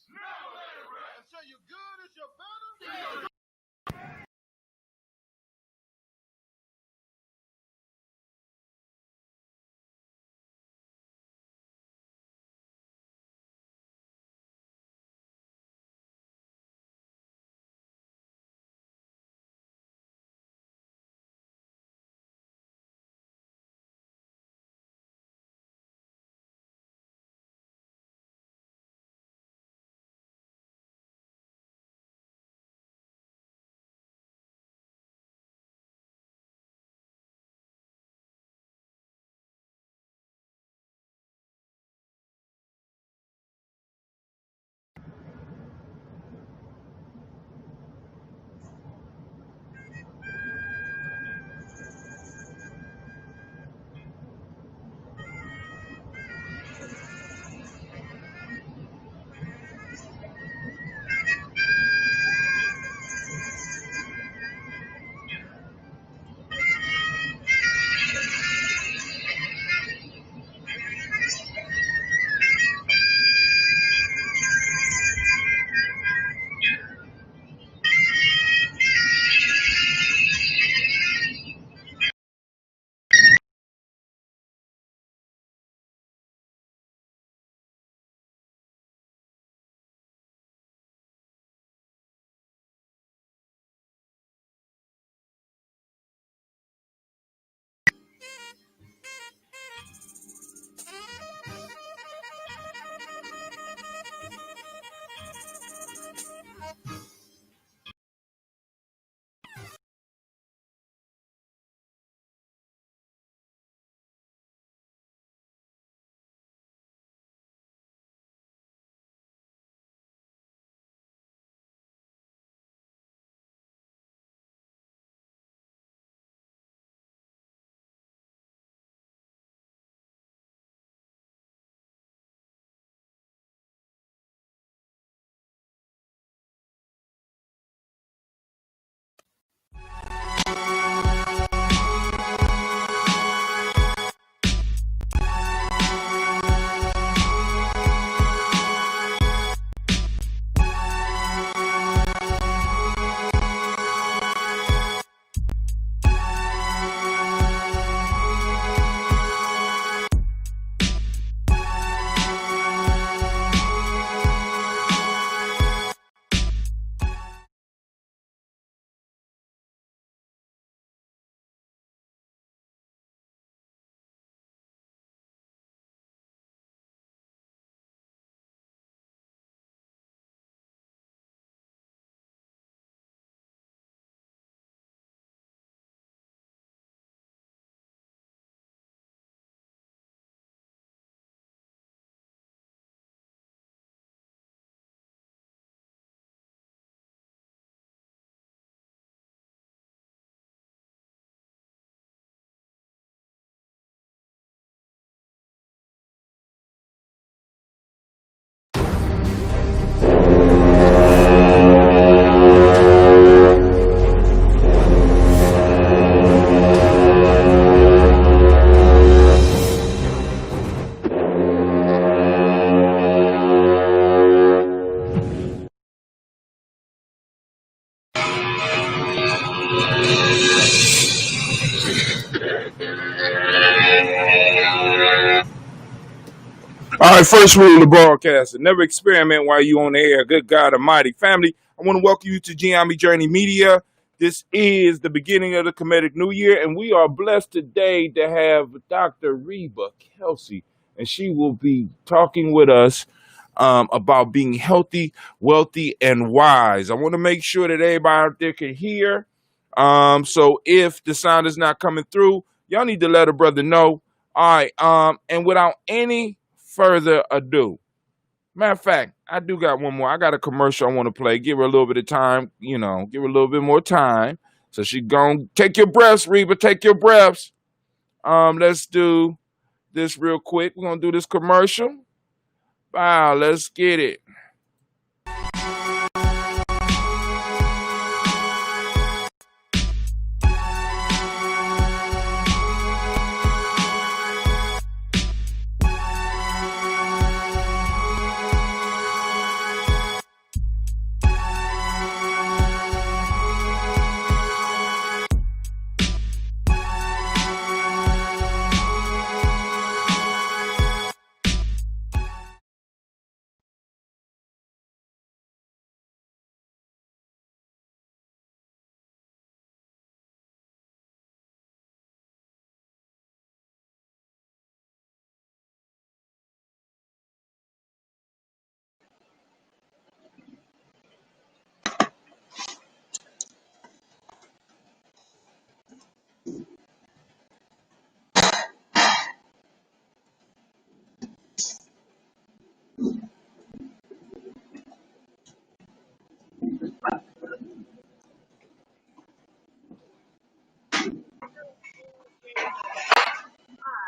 Until you're good as you're better. All right, first rule of broadcasting: never experiment while you on the air. Good God Almighty, family! I want to welcome you to Gye-Nyame Journey Media. This is the beginning of the Kemetic New Year, and we are blessed today to have Dr. Riba, Kelsey, and she will be talking with us about being healthy, wealthy, and wise. I want to make sure that everybody out there can hear. So if the sound is not coming through, y'all need to let a brother know. All right. And without any further ado, matter of fact, I do got one more. I got a commercial I want to play. Give her a little bit of time, give her a little bit more time. So she gonna take your breaths, Reba, take your breaths. Let's do this real quick. We're gonna do this commercial. Wow, let's get it.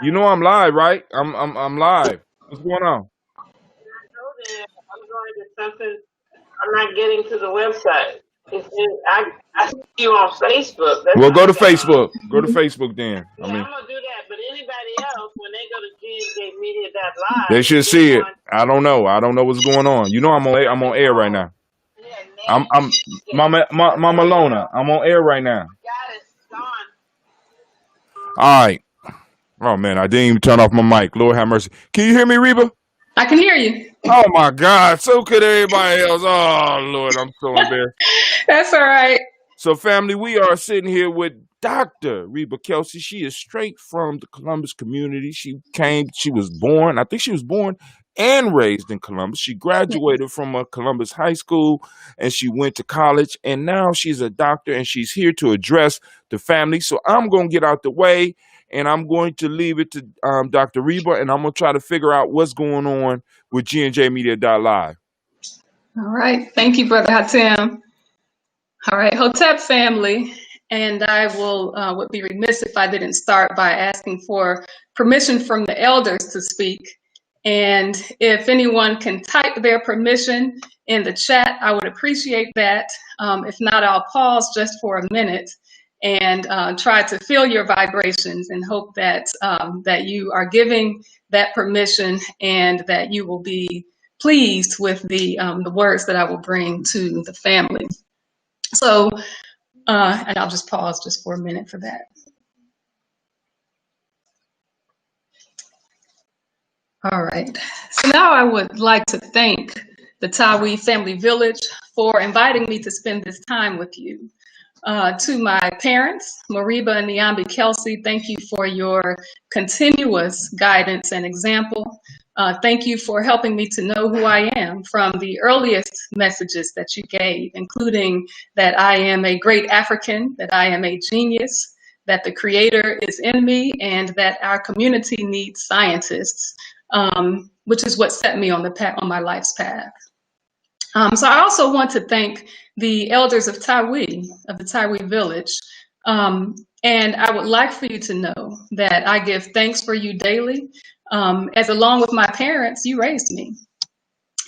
You know I'm live, right? I'm live. What's going on? I'm going to something. I'm not getting to the website. I see you on Facebook. That's Well, what go I to got on. Facebook. Go to Facebook then. I Yeah, mean, I'm gonna do that. But anybody else, when they go to they GNJmedia.live, should they're see it. going. I don't know. I don't know what's going on. You know I'm on air right now. Yeah, I'm Mama Lona. I'm on air right now. got it. Gone. All right. Oh man, I didn't even turn off my mic. Lord have mercy. Can you hear me, Reba? I can hear you. Oh my God. So could everybody else. Oh Lord, I'm so embarrassed. That's all right. So, family, we are sitting here with Dr. Riba Kelsey. She is straight from the Columbus community. She was born, I think she was born and raised in Columbus. She graduated from a Columbus high school and she went to college. And now she's a doctor and she's here to address the family. So I'm going to get out the way and I'm going to leave it to Dr. Riba and I'm going to try to figure out what's going on with GNJmedia.live. All right. Thank you, Brother Hatem. All right, Hotep family, and I would be remiss if I didn't start by asking for permission from the elders to speak. And if anyone can type their permission in the chat, I would appreciate that. If not, I'll pause just for a minute and try to feel your vibrations and hope that that you are giving that permission and that you will be pleased with the words that I will bring to the family. So, and I'll just pause just for a minute for that. All right. So now I would like to thank the Tawi Family Village for inviting me to spend this time with you. To my parents, Mariba and Nyame Kelsey, thank you for your continuous guidance and example. Thank you for helping me to know who I am from the earliest messages that you gave, including that I am a great African, that I am a genius, that the Creator is in me, and that our community needs scientists, which is what set me on my life's path. So I also want to thank the elders of Tawi, of the Tawi village. And I would like for you to know that I give thanks for you daily, as along with my parents, you raised me.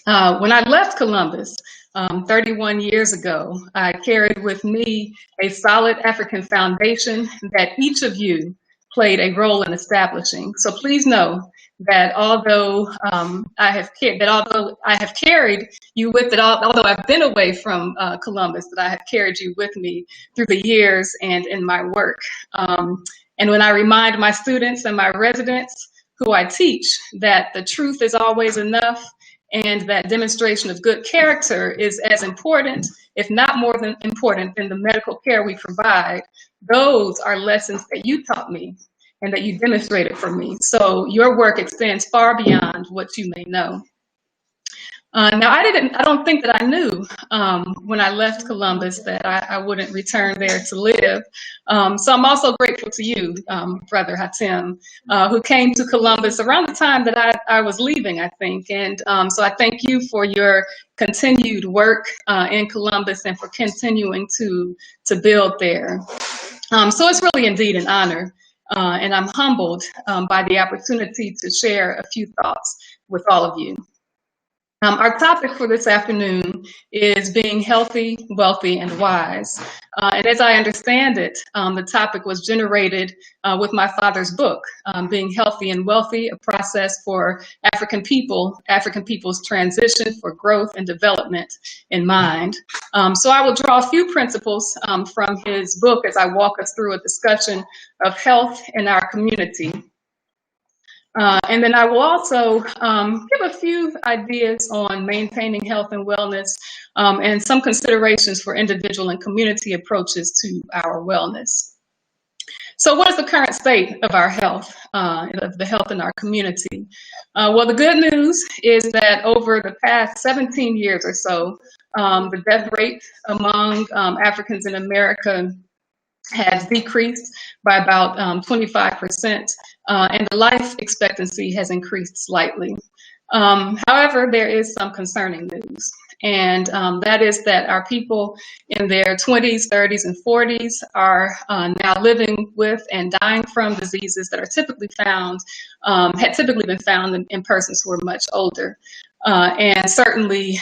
When I left Columbus 31 years ago, I carried with me a solid African foundation that each of you played a role in establishing. So please know that although I have carried you with it, although I've been away from Columbus, that I have carried you with me through the years and in my work. And when I remind my students and my residents who I teach that the truth is always enough and that demonstration of good character is as important, if not more than important, than the medical care we provide, those are lessons that you taught me and that you demonstrated for me. So your work extends far beyond what you may know. Now, I don't think that I knew when I left Columbus that I wouldn't return there to live. So I'm also grateful to you, Brother Hatem, who came to Columbus around the time that I was leaving, I think. And so I thank you for your continued work in Columbus and for continuing to build there. So it's really indeed an honor. And I'm humbled by the opportunity to share a few thoughts with all of you. Our topic for this afternoon is being healthy, wealthy, and wise. And as I understand it, the topic was generated with my father's book, Being Healthy and Wealthy, a process for African people's transition for growth and development in mind. So I will draw a few principles from his book as I walk us through a discussion of health in our community. And then I will also give a few ideas on maintaining health and wellness and some considerations for individual and community approaches to our wellness. So what is the current state of our health, of the health in our community? Well, the good news is that over the past 17 years or so, the death rate among Africans in America has decreased by about 25%, and the life expectancy has increased slightly. However, there is some concerning news. And that is that our people in their 20s, 30s, and 40s are now living with and dying from diseases that are typically found, had typically been found in persons who are much older. And certainly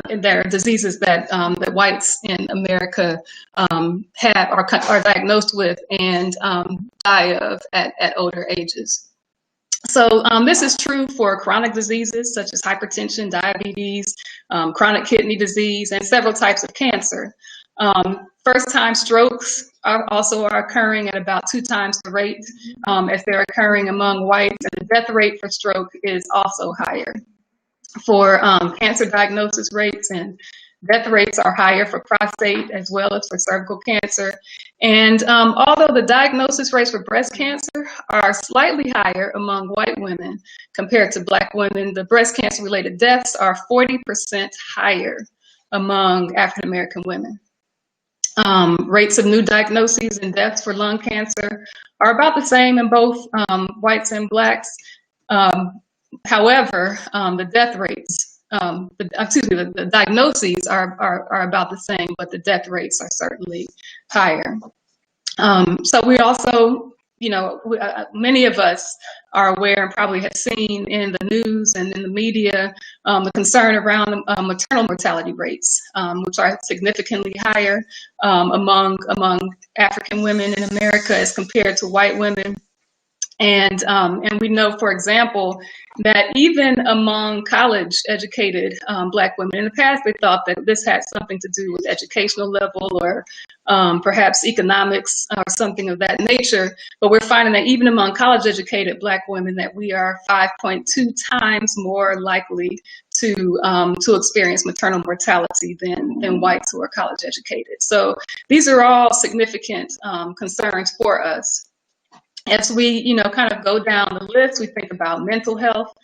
there are diseases that that whites in America have are diagnosed with and die of at older ages. So this is true for chronic diseases such as hypertension, diabetes, chronic kidney disease, and several types of cancer. First-time strokes are occurring at about 2 times the rate as they're occurring among whites, and the death rate for stroke is also higher. For cancer diagnosis rates and death rates are higher for prostate as well as for cervical cancer. And although the diagnosis rates for breast cancer are slightly higher among white women compared to Black women, the breast cancer related deaths are 40% higher among African American women. Rates of new diagnoses and deaths for lung cancer are about the same in both whites and Blacks. However, the death rates, the diagnoses are about the same, but the death rates are certainly higher. So we also, many of us are aware and probably have seen in the news and in the media the concern around maternal mortality rates, which are significantly higher among African women in America as compared to white women. And we know, for example, that even among college-educated Black women, in the past they thought that this had something to do with educational level or perhaps economics or something of that nature. But we're finding that even among college-educated Black women, that we are 5.2 times more likely to experience maternal mortality than whites who are college-educated. So these are all significant concerns for us. As we, kind of go down the list, we think about mental health,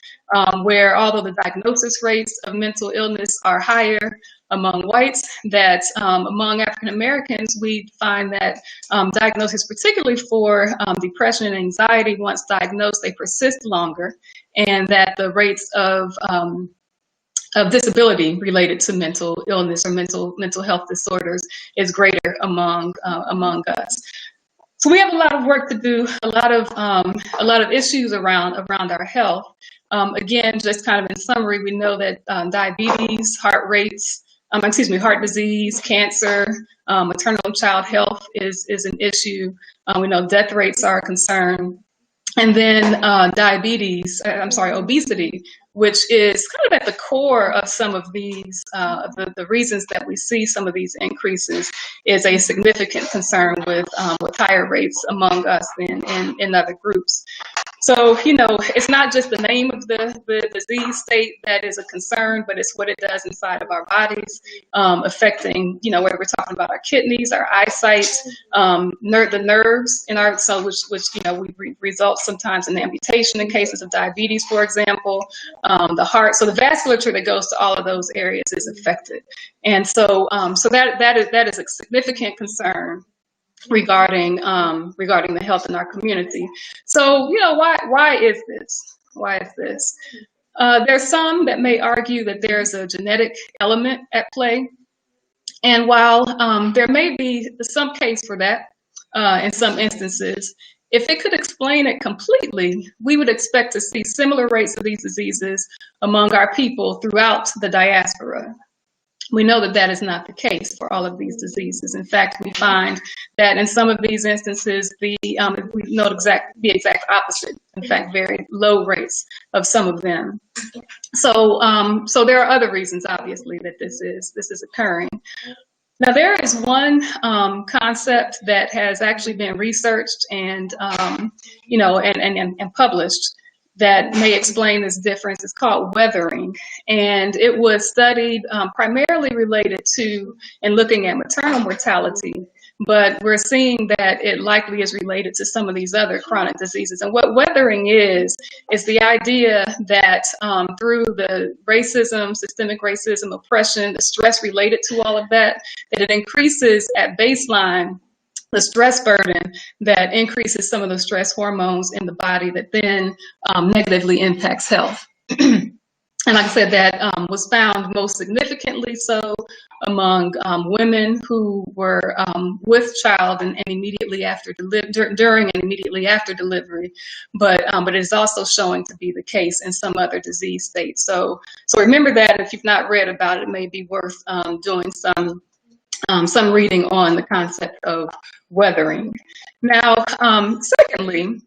where although the diagnosis rates of mental illness are higher among whites, that among African Americans, we find that diagnosis, particularly for depression and anxiety, once diagnosed, they persist longer, and that the rates of disability related to mental illness or mental health disorders is greater among us. So we have a lot of work to do, a lot of issues around our health. Again, just kind of in summary, we know that diabetes, heart disease, cancer, maternal and child health is an issue. We know death rates are a concern. And then obesity, which is kind of at the core of some of these, the reasons that we see some of these increases, is a significant concern with higher rates among us than in other groups. So, it's not just the name of the disease state that is a concern, but it's what it does inside of our bodies, affecting, whether we're talking about our kidneys, our eyesight, the nerves in our, which results sometimes in amputation in cases of diabetes, for example, the heart. So the vasculature that goes to all of those areas is affected. And so, that is a significant concern regarding the health in our community. So, why is this? Why is this? There's some that may argue that there's a genetic element at play. And while there may be some case for that in some instances, if it could explain it completely, we would expect to see similar rates of these diseases among our people throughout the diaspora. We know that that is not the case for all of these diseases. In fact, we find that in some of these instances, we note the exact opposite. In fact, very low rates of some of them. So, so there are other reasons, obviously, that this is occurring. Now, there is one concept that has actually been researched and published that may explain this difference. It's called weathering, and it was studied primarily related to and looking at maternal mortality, but we're seeing that it likely is related to some of these other chronic diseases. And what weathering is the idea that through the racism, systemic racism, oppression, the stress related to all of that it increases at baseline the stress burden that increases some of the stress hormones in the body that then negatively impacts health. And like I said, that was found most significantly so among women who were with child and immediately after during and immediately after delivery, but it is also showing to be the case in some other disease states. So remember that if you've not read about it, it may be worth doing some reading on the concept of weathering. Now, secondly,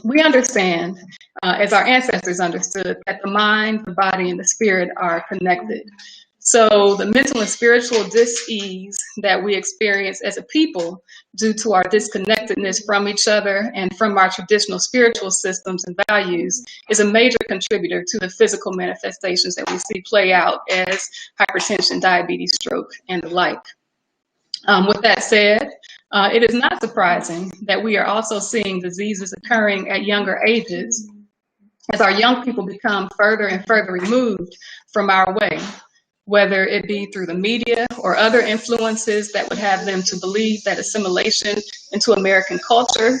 we understand, as our ancestors understood, that the mind, the body, and the spirit are connected. So the mental and spiritual dis-ease that we experience as a people due to our disconnectedness from each other and from our traditional spiritual systems and values is a major contributor to the physical manifestations that we see play out as hypertension, diabetes, stroke, and the like. With that said, it is not surprising that we are also seeing diseases occurring at younger ages as our young people become further and further removed from our way, whether it be through the media or other influences that would have them to believe that assimilation into American culture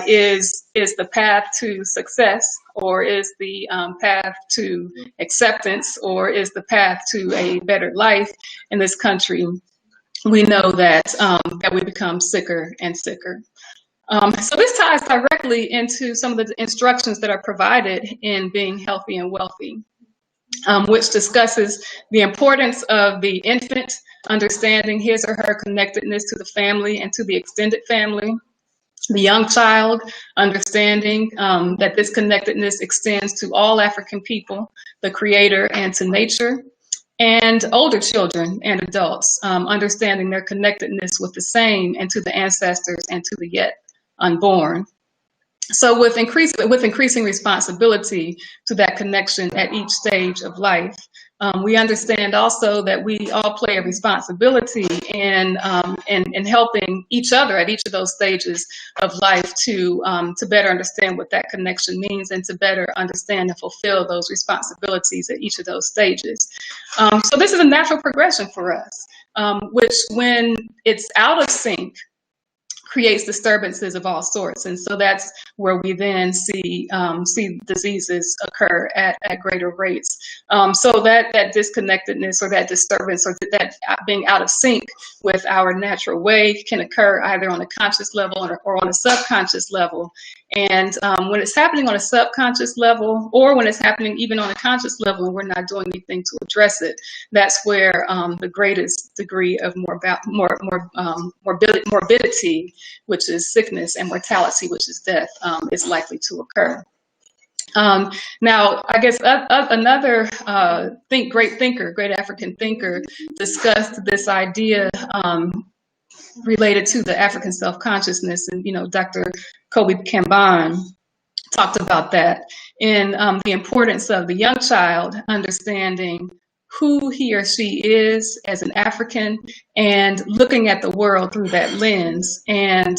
is the path to success, or is the path to acceptance, or is the path to a better life in this country. We know that we become sicker and sicker. So this ties directly into some of the instructions that are provided in Being Healthy and Wealthy, which discusses the importance of the infant understanding his or her connectedness to the family and to the extended family, the young child understanding that this connectedness extends to all African people, the Creator, and to nature, and older children and adults understanding their connectedness with the same and to the ancestors and to the yet unborn. So with increasing responsibility to that connection at each stage of life, we understand also that we all play a responsibility in helping each other at each of those stages of life to better understand what that connection means and to better understand and fulfill those responsibilities at each of those stages. So this is a natural progression for us, which when it's out of sync, creates disturbances of all sorts. And so that's where we then see diseases occur at greater rates. So that disconnectedness or that disturbance or that being out of sync with our natural way can occur either on a conscious level or on a subconscious level. And when it's happening on a subconscious level, or when it's happening even on a conscious level and we're not doing anything to address it, that's where the greatest degree of morbidity, which is sickness, and mortality, which is death, is likely to occur. Now, I guess another great African thinker discussed this idea related to the African self-consciousness, and Dr. Kobe Kamban talked about that in the importance of the young child understanding who he or she is as an African and looking at the world through that lens. And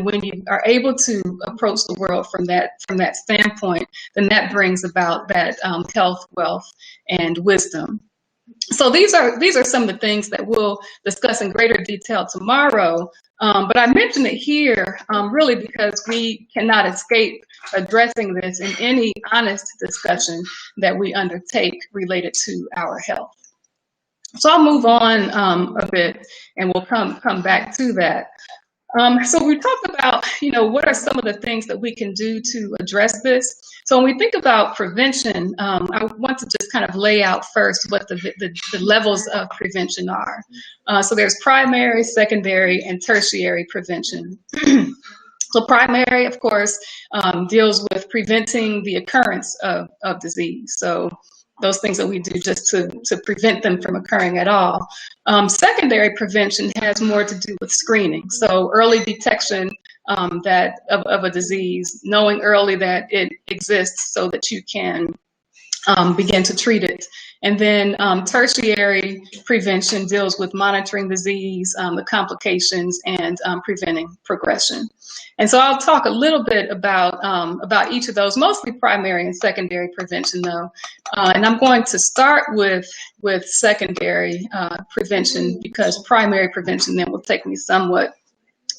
when you are able to approach the world from that standpoint, then that brings about that health, wealth, and wisdom. So these are some of the things that we'll discuss in greater detail tomorrow. But I mention it here really because we cannot escape addressing this in any honest discussion that we undertake related to our health. So I'll move on a bit and we'll come back to that. So we talked about, what are some of the things that we can do to address this? So when we think about prevention, I want to just kind of lay out first what the levels of prevention are. So there's primary, secondary, and tertiary prevention. So primary, of course, deals with preventing the occurrence of disease. So those things that we do just to prevent them from occurring at all. Secondary prevention has more to do with screening. So early detection of a disease, knowing early that it exists so that you can begin to treat it. And then tertiary prevention deals with monitoring disease, the complications, and preventing progression. And so I'll talk a little bit about each of those, mostly primary and secondary prevention though. And I'm going to start with secondary prevention because primary prevention then will take me somewhat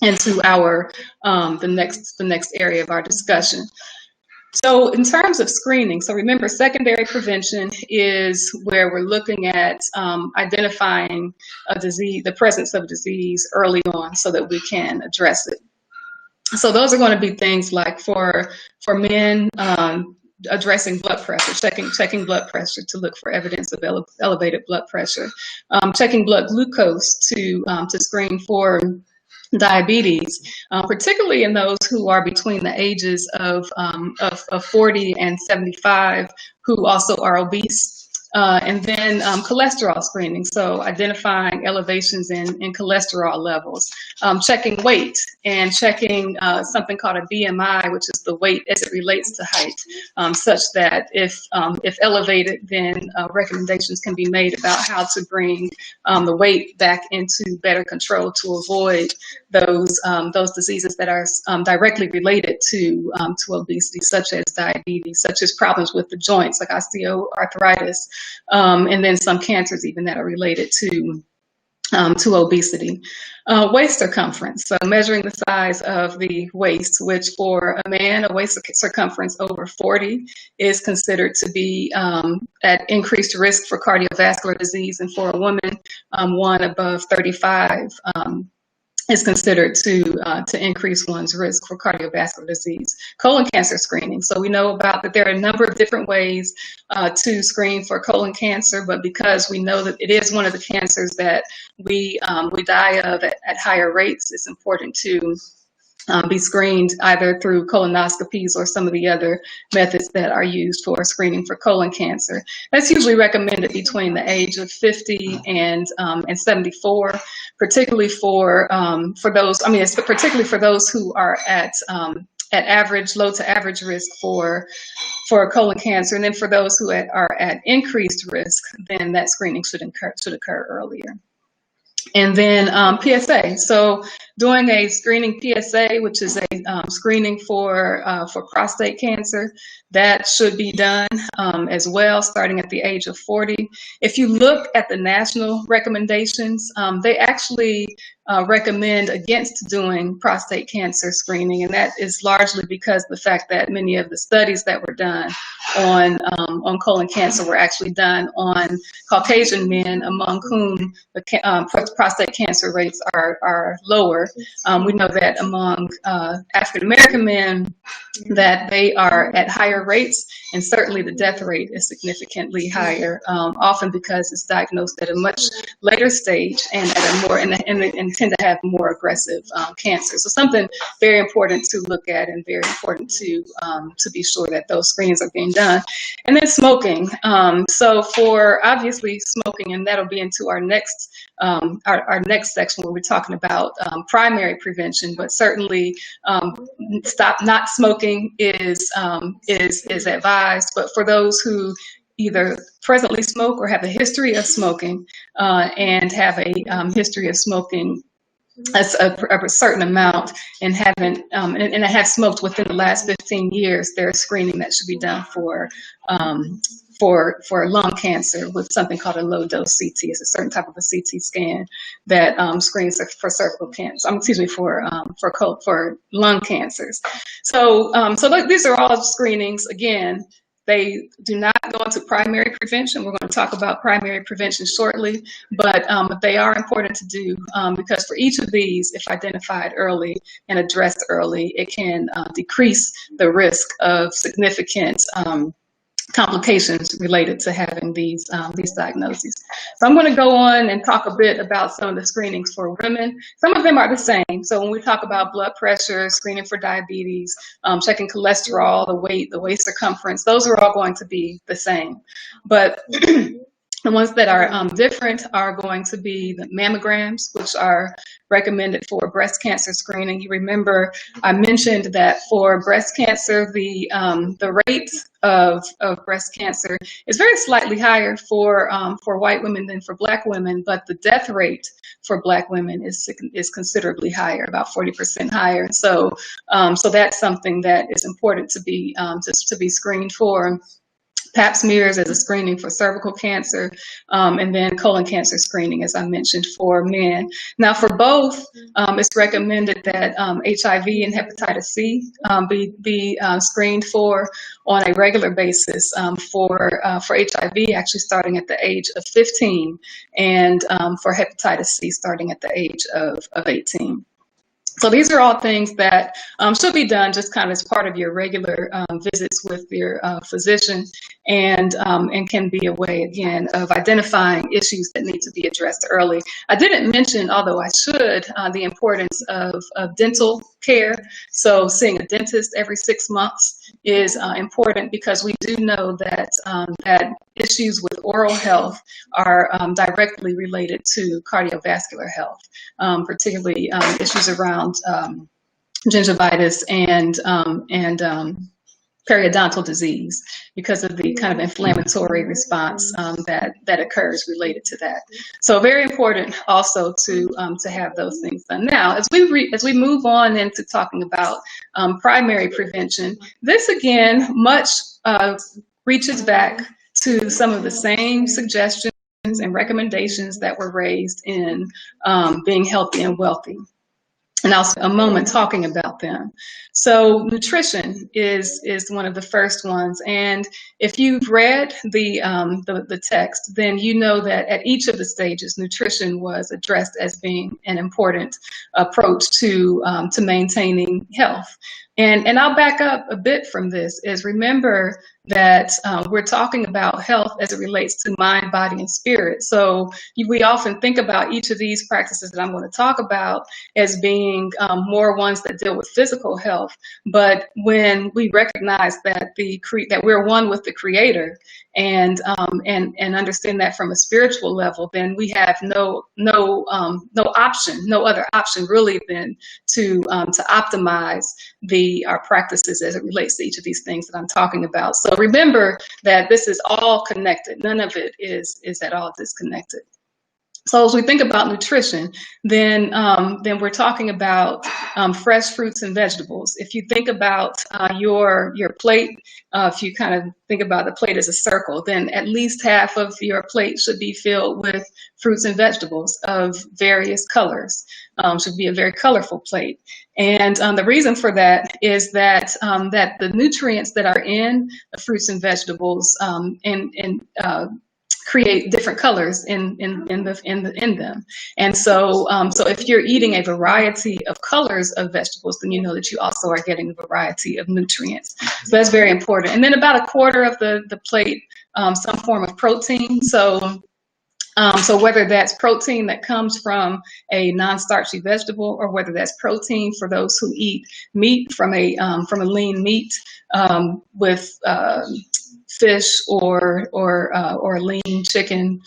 into the next area of our discussion. So in terms of screening, so remember, secondary prevention is where we're looking at identifying a disease, the presence of disease early on, so that we can address it. So those are going to be things like for men, addressing blood pressure, checking blood pressure to look for evidence of elevated blood pressure, checking blood glucose to screen for diabetes, particularly in those who are between the ages of 40 and 75, who also are obese. And then cholesterol screening, so identifying elevations in cholesterol levels, checking weight, and checking something called a BMI, which is the weight as it relates to height, such that if elevated, then recommendations can be made about how to bring the weight back into better control to avoid those diseases that are directly related to obesity, such as diabetes, such as problems with the joints like osteoarthritis, and then some cancers even that are related to obesity. Waist circumference, so measuring the size of the waist, which for a man, a waist circumference over 40 is considered to be at increased risk for cardiovascular disease, and for a woman, one above 35 is considered to increase one's risk for cardiovascular disease. Colon cancer screening. So we know about that there are a number of different ways to screen for colon cancer, but because we know that it is one of the cancers that we die of at higher rates, it's important to be screened either through colonoscopies or some of the other methods that are used for screening for colon cancer. That's usually recommended between the age of 50 and 74, particularly for those. I mean, it's particularly for those who are at average, low to average risk for colon cancer, and then for those who are at increased risk, then that screening should occur earlier. And then PSA. So doing a screening PSA, which is a screening for prostate cancer, that should be done as well, starting at the age of 40. If you look at the national recommendations, they actually recommend against doing prostate cancer screening, and that is largely because of the fact that many of the studies that were done on colon cancer were actually done on Caucasian men, among whom the prostate cancer rates are lower. We know that among African American men, that they are at higher rates, and certainly the death rate is significantly higher, often because it's diagnosed at a much later stage and at a more and tend to have more aggressive cancer. So something very important to look at, and very important to be sure that those screens are being done. And then smoking. So for obviously smoking, and that'll be into our next section where we're talking about primary prevention, but certainly stop not smoking is advised. But for those who either presently smoke or have a history of smoking and have a history of smoking a certain amount and haven't and have smoked within the last 15 years, there's screening that should be done for lung cancer with something called a low dose CT. It's a certain type of a CT scan that screens for cervical cancer. For lung cancers. So these are all screenings. Again, they do not go into primary prevention. We're going to talk about primary prevention shortly, but they are important to do because for each of these, if identified early and addressed early, it can decrease the risk of significant complications related to having these diagnoses. So I'm going to go on and talk a bit about some of the screenings for women. Some of them are the same. So when we talk about blood pressure, screening for diabetes, checking cholesterol, the waist circumference, those are all going to be the same. But the ones that are different are going to be the mammograms, which are recommended for breast cancer screening. You remember I mentioned that for breast cancer, the rate of breast cancer is very slightly higher for white women than for Black women, but the death rate for Black women is considerably higher, about 40% higher. So that's something that is important to be screened for. Pap smears as a screening for cervical cancer, and then colon cancer screening, as I mentioned, for men. Now, for both, it's recommended that HIV and hepatitis C be screened for on a regular basis for HIV, actually starting at the age of 15, and for hepatitis C starting at the age of 18. So these are all things that should be done just kind of as part of your regular visits with your physician, and can be a way, again, of identifying issues that need to be addressed early. I didn't mention, although I should, the importance of dental care. So seeing a dentist every 6 months is important, because we do know that that issues with oral health are directly related to cardiovascular health, particularly issues around gingivitis and periodontal disease, because of the kind of inflammatory response that occurs related to that. So very important also to have those things done. Now, as we move on into talking about primary prevention, this again much reaches back to some of the same suggestions and recommendations that were raised in Being Healthy and Wealthy. And I'll spend a moment talking about them. So nutrition is one of the first ones. And if you've read the text, then you know that at each of the stages, nutrition was addressed as being an important approach to maintaining health. And I'll back up a bit from this, is remember that we're talking about health as it relates to mind, body, and spirit. So we often think about each of these practices that I'm going to talk about as being more ones that deal with physical health. But when we recognize that that we're one with the Creator, and understand that from a spiritual level, then we have no other option really than to optimize our practices as it relates to each of these things that I'm talking about. So remember that this is all connected. None of it is at all disconnected. So as we think about nutrition, then we're talking about fresh fruits and vegetables. If you think about your plate, if you kind of think about the plate as a circle, then at least half of your plate should be filled with fruits and vegetables of various colors. Should be a very colorful plate. And the reason for that is that that the nutrients that are in the fruits and vegetables create different colors in them. And so if you're eating a variety of colors of vegetables, then you know that you also are getting a variety of nutrients. So that's very important. And then about a quarter of the plate, some form of protein. So whether that's protein that comes from a non-starchy vegetable, or whether that's protein for those who eat meat from a lean meat with fish or lean chicken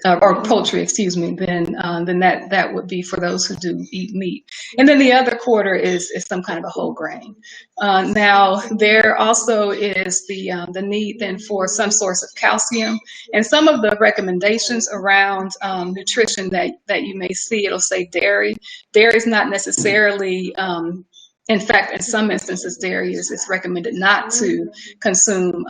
or poultry, excuse me, then that would be for those who do eat meat. And then the other quarter is some kind of a whole grain. Now there also is the need then for some source of calcium, and some of the recommendations around nutrition that you may see, it'll say dairy. Dairy is not necessarily in fact, in some instances, dairy is recommended not to consume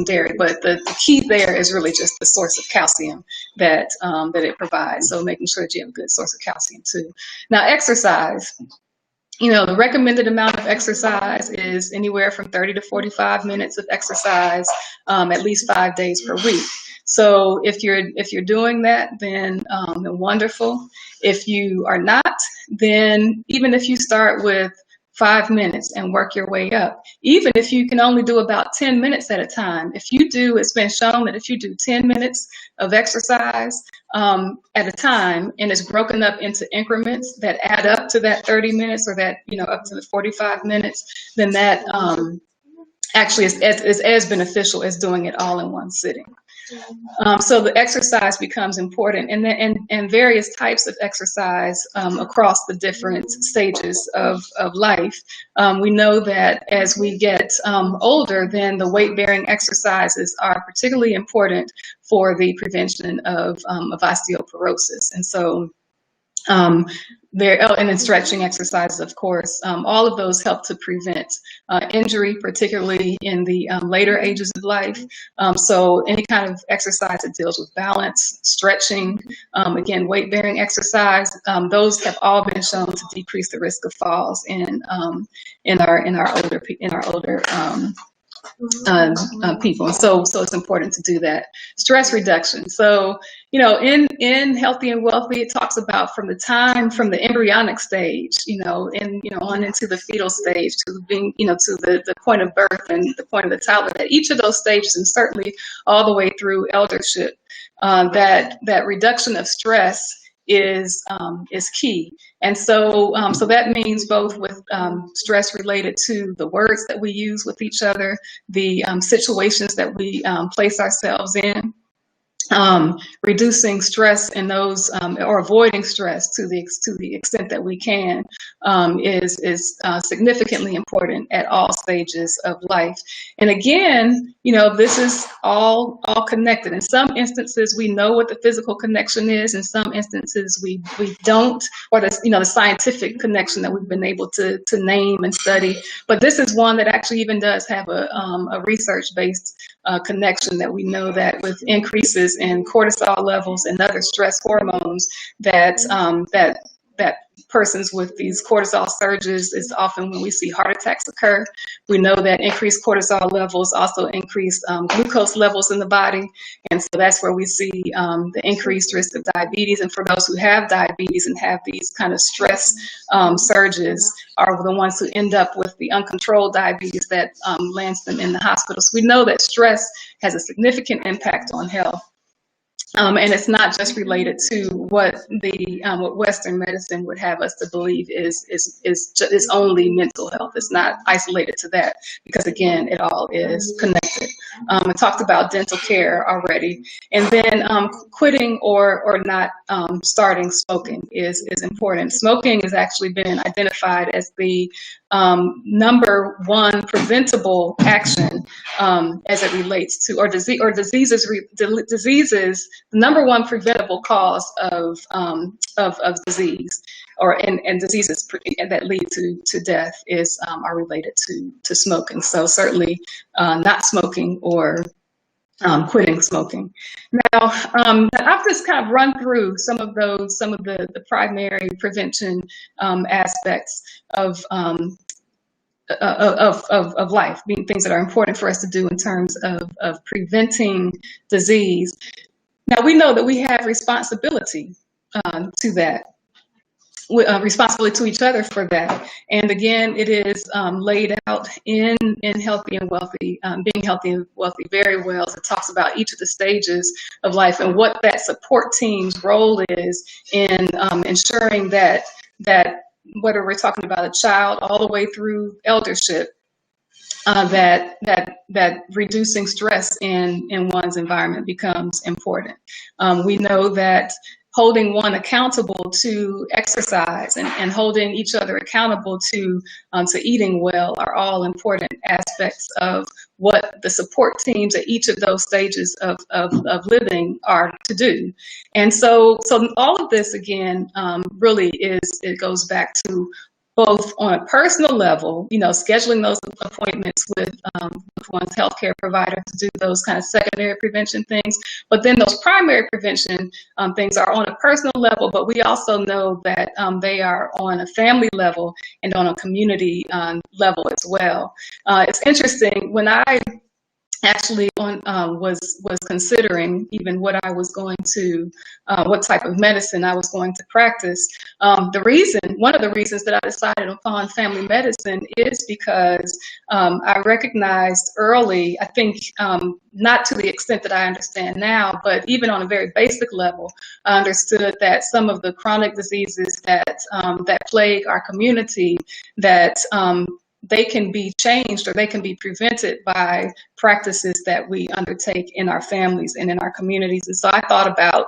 dairy, but the key there is really just the source of calcium that it provides. So making sure that you have a good source of calcium too. Now, exercise. The recommended amount of exercise is anywhere from 30 to 45 minutes of exercise, at least 5 days per week. So if you're doing that, then wonderful. If you are not, then even if you start with 5 minutes and work your way up. Even if you can only do about 10 minutes at a time, it's been shown that if you do 10 minutes of exercise at a time, and it's broken up into increments that add up to that 30 minutes or that, up to the 45 minutes, then that actually is as beneficial as doing it all in one sitting. So the exercise becomes important, and various types of exercise across the different stages of life. We know that as we get older, then the weight-bearing exercises are particularly important for the prevention of osteoporosis. And so And then stretching exercises, of course. All of those help to prevent injury, particularly in the later ages of life. So any kind of exercise that deals with balance, stretching, again, weight-bearing exercise, those have all been shown to decrease the risk of falls in our older people. And so it's important to do that. Stress reduction. So, in Healthy and Wealthy, it talks about from the embryonic stage, on into the fetal stage to being, to the point of birth and the point of the toddler, that each of those stages, and certainly all the way through eldership, that reduction of stress is key. And so that means both with stress related to the words that we use with each other, the situations that we place ourselves in, reducing stress in those or avoiding stress to the extent that we can is significantly important at all stages of life. And again, this is all connected. In some instances, we know what the physical connection is. In some instances, we don't, or the scientific connection that we've been able to name and study. But this is one that actually even does have a research-based connection, that we know that with increases in cortisol levels and other stress hormones, that persons with these cortisol surges is often when we see heart attacks occur. We know that increased cortisol levels also increase glucose levels in the body. And so that's where we see the increased risk of diabetes. And for those who have diabetes and have these kind of stress surges are the ones who end up with the uncontrolled diabetes that lands them in the hospital. So we know that stress has a significant impact on health. And it's not just related to what Western medicine would have us to believe is only mental health. It's not isolated to that, because again, it all is connected. I talked about dental care already, and then quitting or not starting smoking is important. Smoking has actually been identified as the number one preventable action as it relates to diseases. The number one preventable cause of disease and diseases that lead to death are related to smoking. So certainly not smoking or quitting smoking. Now, I've just kind of run through some of the primary prevention aspects of life, being things that are important for us to do in terms of preventing disease. Now, we know that we have responsibility to that. Responsibility to each other for that. And again, it is laid out in Healthy and Wealthy, Being Healthy and Wealthy very well. So it talks about each of the stages of life and what that support team's role is in ensuring that whether we're talking about a child all the way through eldership, that reducing stress in one's environment becomes important. We know that holding one accountable to exercise and holding each other accountable to eating well are all important aspects of what the support teams at each of those stages of living are to do. And so all of this, again, really it goes back to both on a personal level, scheduling those appointments with one's healthcare provider to do those kind of secondary prevention things. But then those primary prevention things are on a personal level, but we also know that they are on a family level and on a community level as well. It's interesting, when I actually was considering even what type of medicine I was going to practice. One of the reasons that I decided upon family medicine is because I recognized early, I think not to the extent that I understand now, but even on a very basic level, I understood that some of the chronic diseases that plague our community, that they can be changed or they can be prevented by practices that we undertake in our families and in our communities. And so I thought about,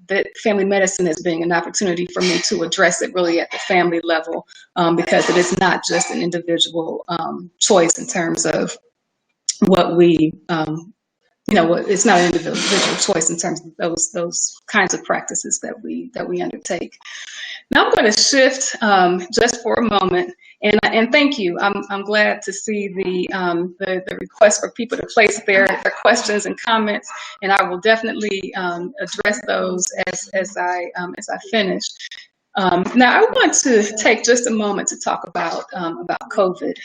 that family medicine as being an opportunity for me to address it really at the family level, because it is not just an individual choice in terms of what we it's not an individual choice in terms of those kinds of practices that we undertake. Now I'm going to shift just for a moment, and thank you. I'm glad to see the request for people to place their questions and comments, and I will definitely address those as I finish. Now I want to take just a moment to talk about COVID.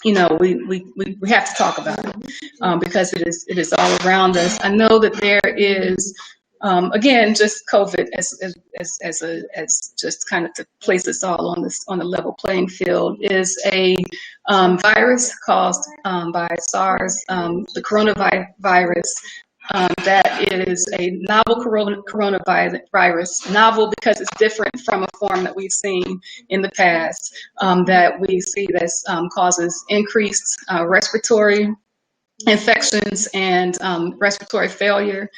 We have to talk about it because it is all around us. I know that there is, again, just COVID as just kind of to place us all on a level playing field, is a virus caused by SARS, the coronavirus. That is a novel coronavirus, novel because it's different from a form that we've seen in the past, that we see that causes increased respiratory infections and respiratory failure.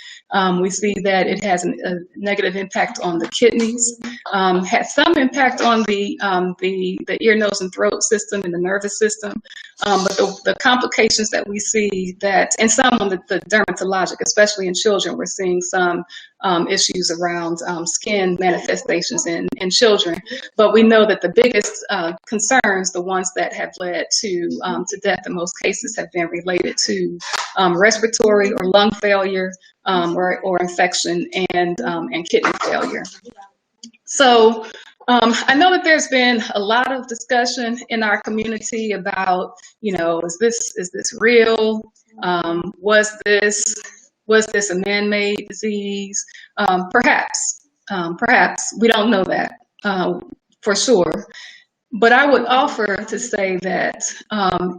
We see that it has a negative impact on the kidneys, has some impact on the ear, nose, and throat system and the nervous system. But the complications that we see and some on the dermatologic, especially in children, we're seeing some issues around skin manifestations in children. But we know that the biggest concerns, the ones that have led to death in most cases, have been related to respiratory or lung failure, or infection and kidney failure. So I know that there's been a lot of discussion in our community about, is this real? Was this a man-made disease? Perhaps we don't know that for sure. But I would offer to say that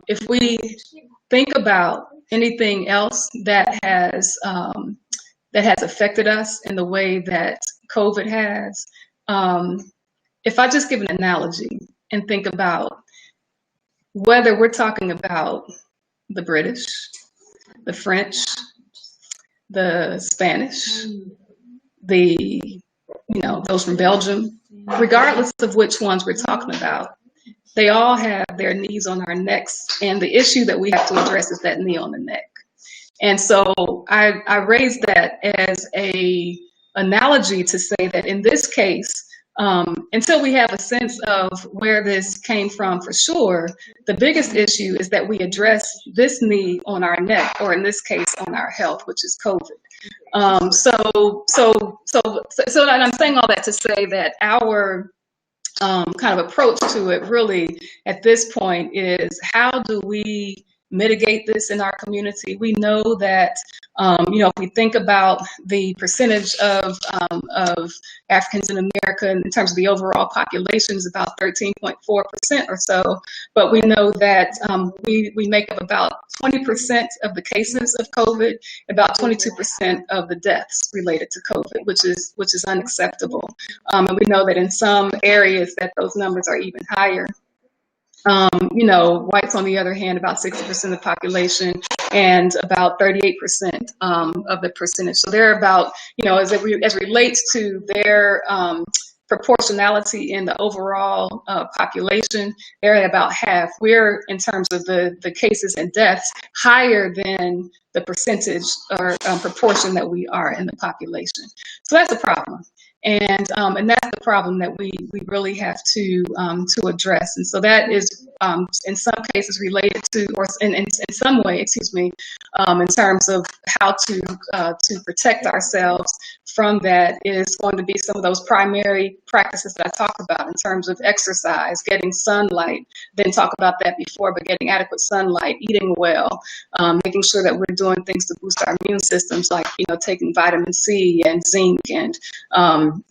if we think about anything else that has affected us in the way that COVID has, if I just give an analogy and think about whether we're talking about the British, the French, the Spanish, those from Belgium, regardless of which ones we're talking about, they all have their knees on our necks, and the issue that we have to address is that knee on the neck. And so I raise that as a analogy to say that in this case, until we have a sense of where this came from for sure, the biggest issue is that we address this knee on our neck, or in this case on our health, which is COVID. So I'm saying all that to say that our kind of approach to it really at this point is, how do we mitigate this in our community? We know that, if we think about the percentage of Africans in America in terms of the overall population is about 13.4% or so, but we know that we make up about 20% of the cases of COVID, about 22% of the deaths related to COVID, which is unacceptable. And we know that in some areas that those numbers are even higher. Whites, on the other hand, about 60% of the population, and about 38% of the percentage. So they're about, as it relates to their proportionality in the overall population, they're at about half. We're, in terms of the cases and deaths, higher than the percentage or proportion that we are in the population. So that's a problem. And that's the problem that we really have to address. And so that is in some cases related to, or in some way, in terms of how to protect ourselves from that, is going to be some of those primary practices that I talked about in terms of exercise, getting sunlight. Didn't talk about that before, but getting adequate sunlight, eating well, making sure that we're doing things to boost our immune systems, like taking vitamin C and zinc, and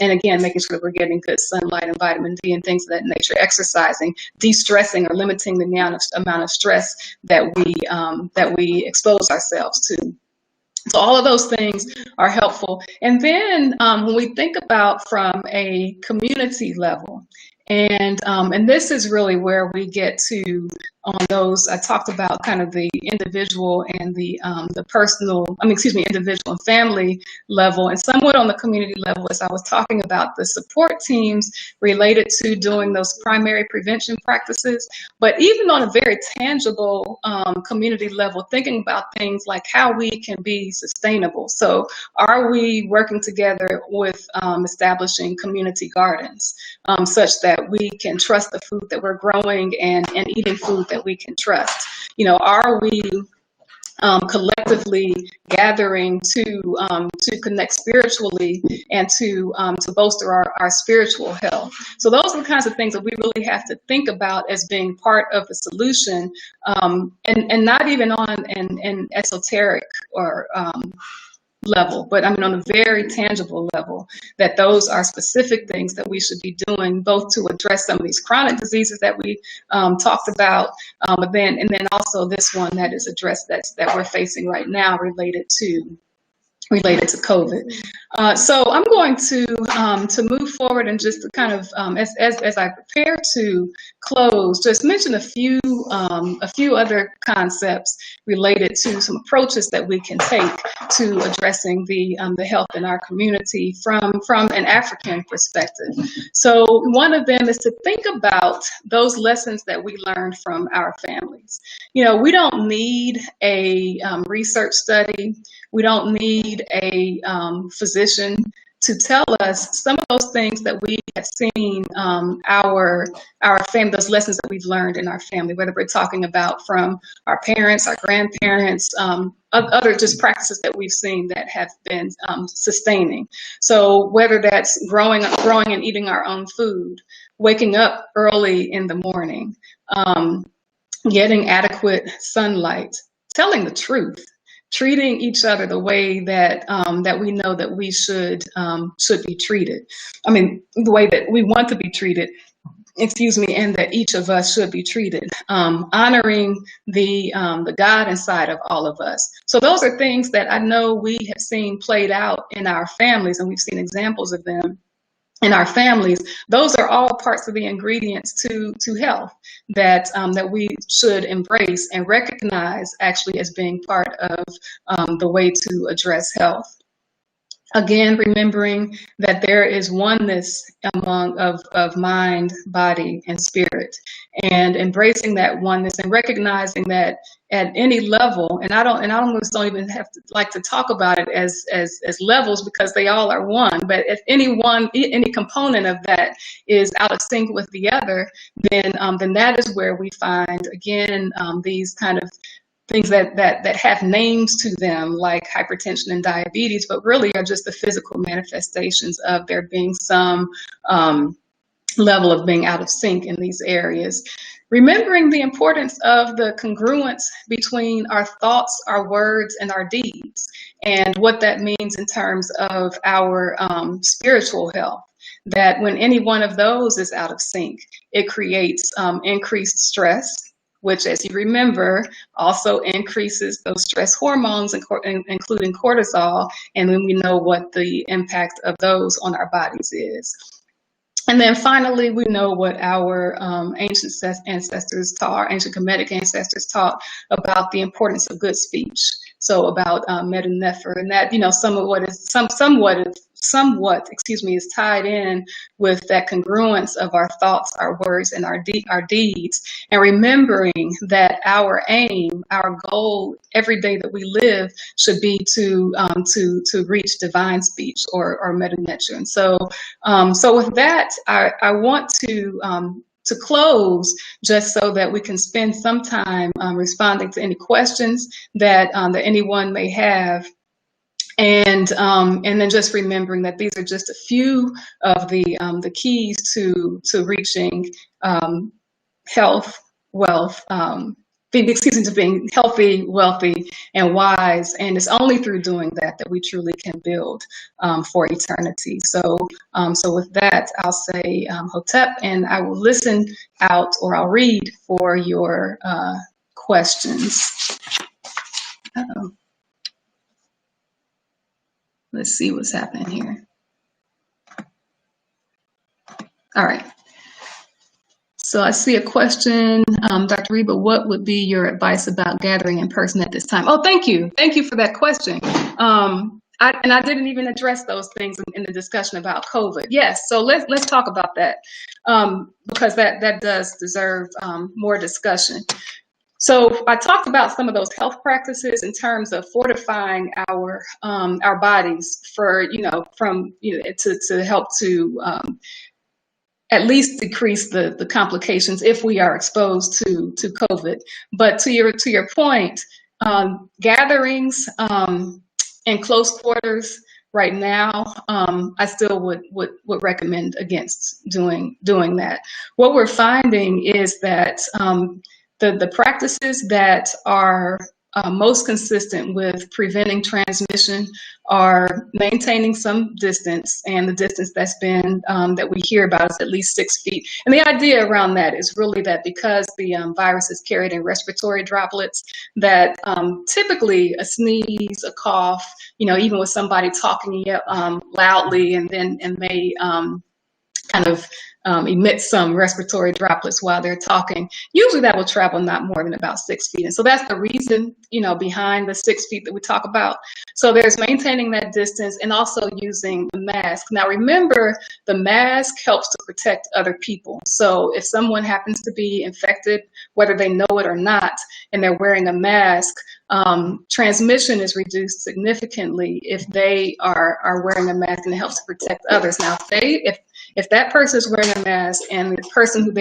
again, making sure that we're getting good sunlight and vitamin D and things of that nature. Exercising, de-stressing, or limiting the amount of stress that we expose ourselves to. So all of those things are helpful. And then when we think about from a community level, and this is really where we get to on those. I talked about kind of the individual and the personal, individual and family level, and somewhat on the community level as I was talking about the support teams related to doing those primary prevention practices. But even on a very tangible community level, thinking about things like how we can be sustainable. So are we working together with establishing community gardens such that we can trust the food that we're growing and eating food that we can trust? You know, are we collectively gathering to connect spiritually and to bolster our spiritual health? So those are the kinds of things that we really have to think about as being part of the solution, and not even on an esoteric or level, but I mean on a very tangible level, that those are specific things that we should be doing both to address some of these chronic diseases that we talked about, but then also this one that is addressed that we're facing right now related to COVID. So I'm going to move forward and just to kind of as I prepare to close, just mention a few other concepts related to some approaches that we can take to addressing the health in our community from an African perspective. So one of them is to think about those lessons that we learned from our families. You know, we don't need a research study. We don't need a physician to tell us some of those things that we have seen our family, those lessons that we've learned in our family, whether we're talking about from our parents, our grandparents, other just practices that we've seen that have been sustaining. So whether that's growing and eating our own food, waking up early in the morning, getting adequate sunlight, telling the truth, treating each other the way that that we know that we should be treated. I mean, the way that we want to be treated, and that each of us should be treated. Honoring the God inside of all of us. So those are things that I know we have seen played out in our families, and we've seen examples of them in our families. Those are all parts of the ingredients to health that we should embrace and recognize actually as being part of the way to address health. Again, remembering that there is oneness of mind, body, and spirit, and embracing that oneness and recognizing that at any level, and I almost don't even have to like to talk about it as levels, because they all are one. But if any component of that is out of sync with the other, then that is where we find again these kind of things that have names to them, like hypertension and diabetes, but really are just the physical manifestations of there being some level of being out of sync in these areas. Remembering the importance of the congruence between our thoughts, our words, and our deeds, and what that means in terms of our spiritual health. That when any one of those is out of sync, it creates increased stress, which, as you remember, also increases those stress hormones, including cortisol, and then we know what the impact of those on our bodies is. And then finally, we know what our ancient ancestors taught, our ancient Kemetic ancestors taught about the importance of good speech. So about Medu-Nefer, and that, you know, somewhat is tied in with that congruence of our thoughts, our words, and our deeds, and remembering that our aim, our goal, every day that we live should be to reach divine speech or Medu-Nefer. And so with that, I want to close, just so that we can spend some time responding to any questions that anyone may have, and then just remembering that these are just a few of the keys to reaching health, wealth, to being healthy, wealthy, and wise. And it's only through doing that we truly can build for eternity. So with that, I'll say Hotep, and I will listen out, or I'll read for your questions. Uh-oh. Let's see what's happening here. All right. So I see a question, Dr. Riba, what would be your advice about gathering in person at this time? Oh, thank you. Thank you for that question. I didn't even address those things in the discussion about COVID. Yes, so let's talk about that because that does deserve more discussion. So I talked about some of those health practices in terms of fortifying our bodies for to help to at least decrease the complications if we are exposed to COVID. But to your point, gatherings in close quarters right now, I still would recommend against doing that. What we're finding is that the practices that are most consistent with preventing transmission are maintaining some distance, and the distance that's been that we hear about is at least 6 feet. And the idea around that is really that because the virus is carried in respiratory droplets, that typically a sneeze, a cough, even with somebody talking loudly and may kind of emit some respiratory droplets while they're talking. Usually that will travel not more than about 6 feet. And so that's the reason, behind the 6 feet that we talk about. So there's maintaining that distance and also using the mask. Now remember, the mask helps to protect other people. So if someone happens to be infected, whether they know it or not, and they're wearing a mask, transmission is reduced significantly if they are wearing a mask, and it helps to protect others. Now, if that person is wearing a mask and the person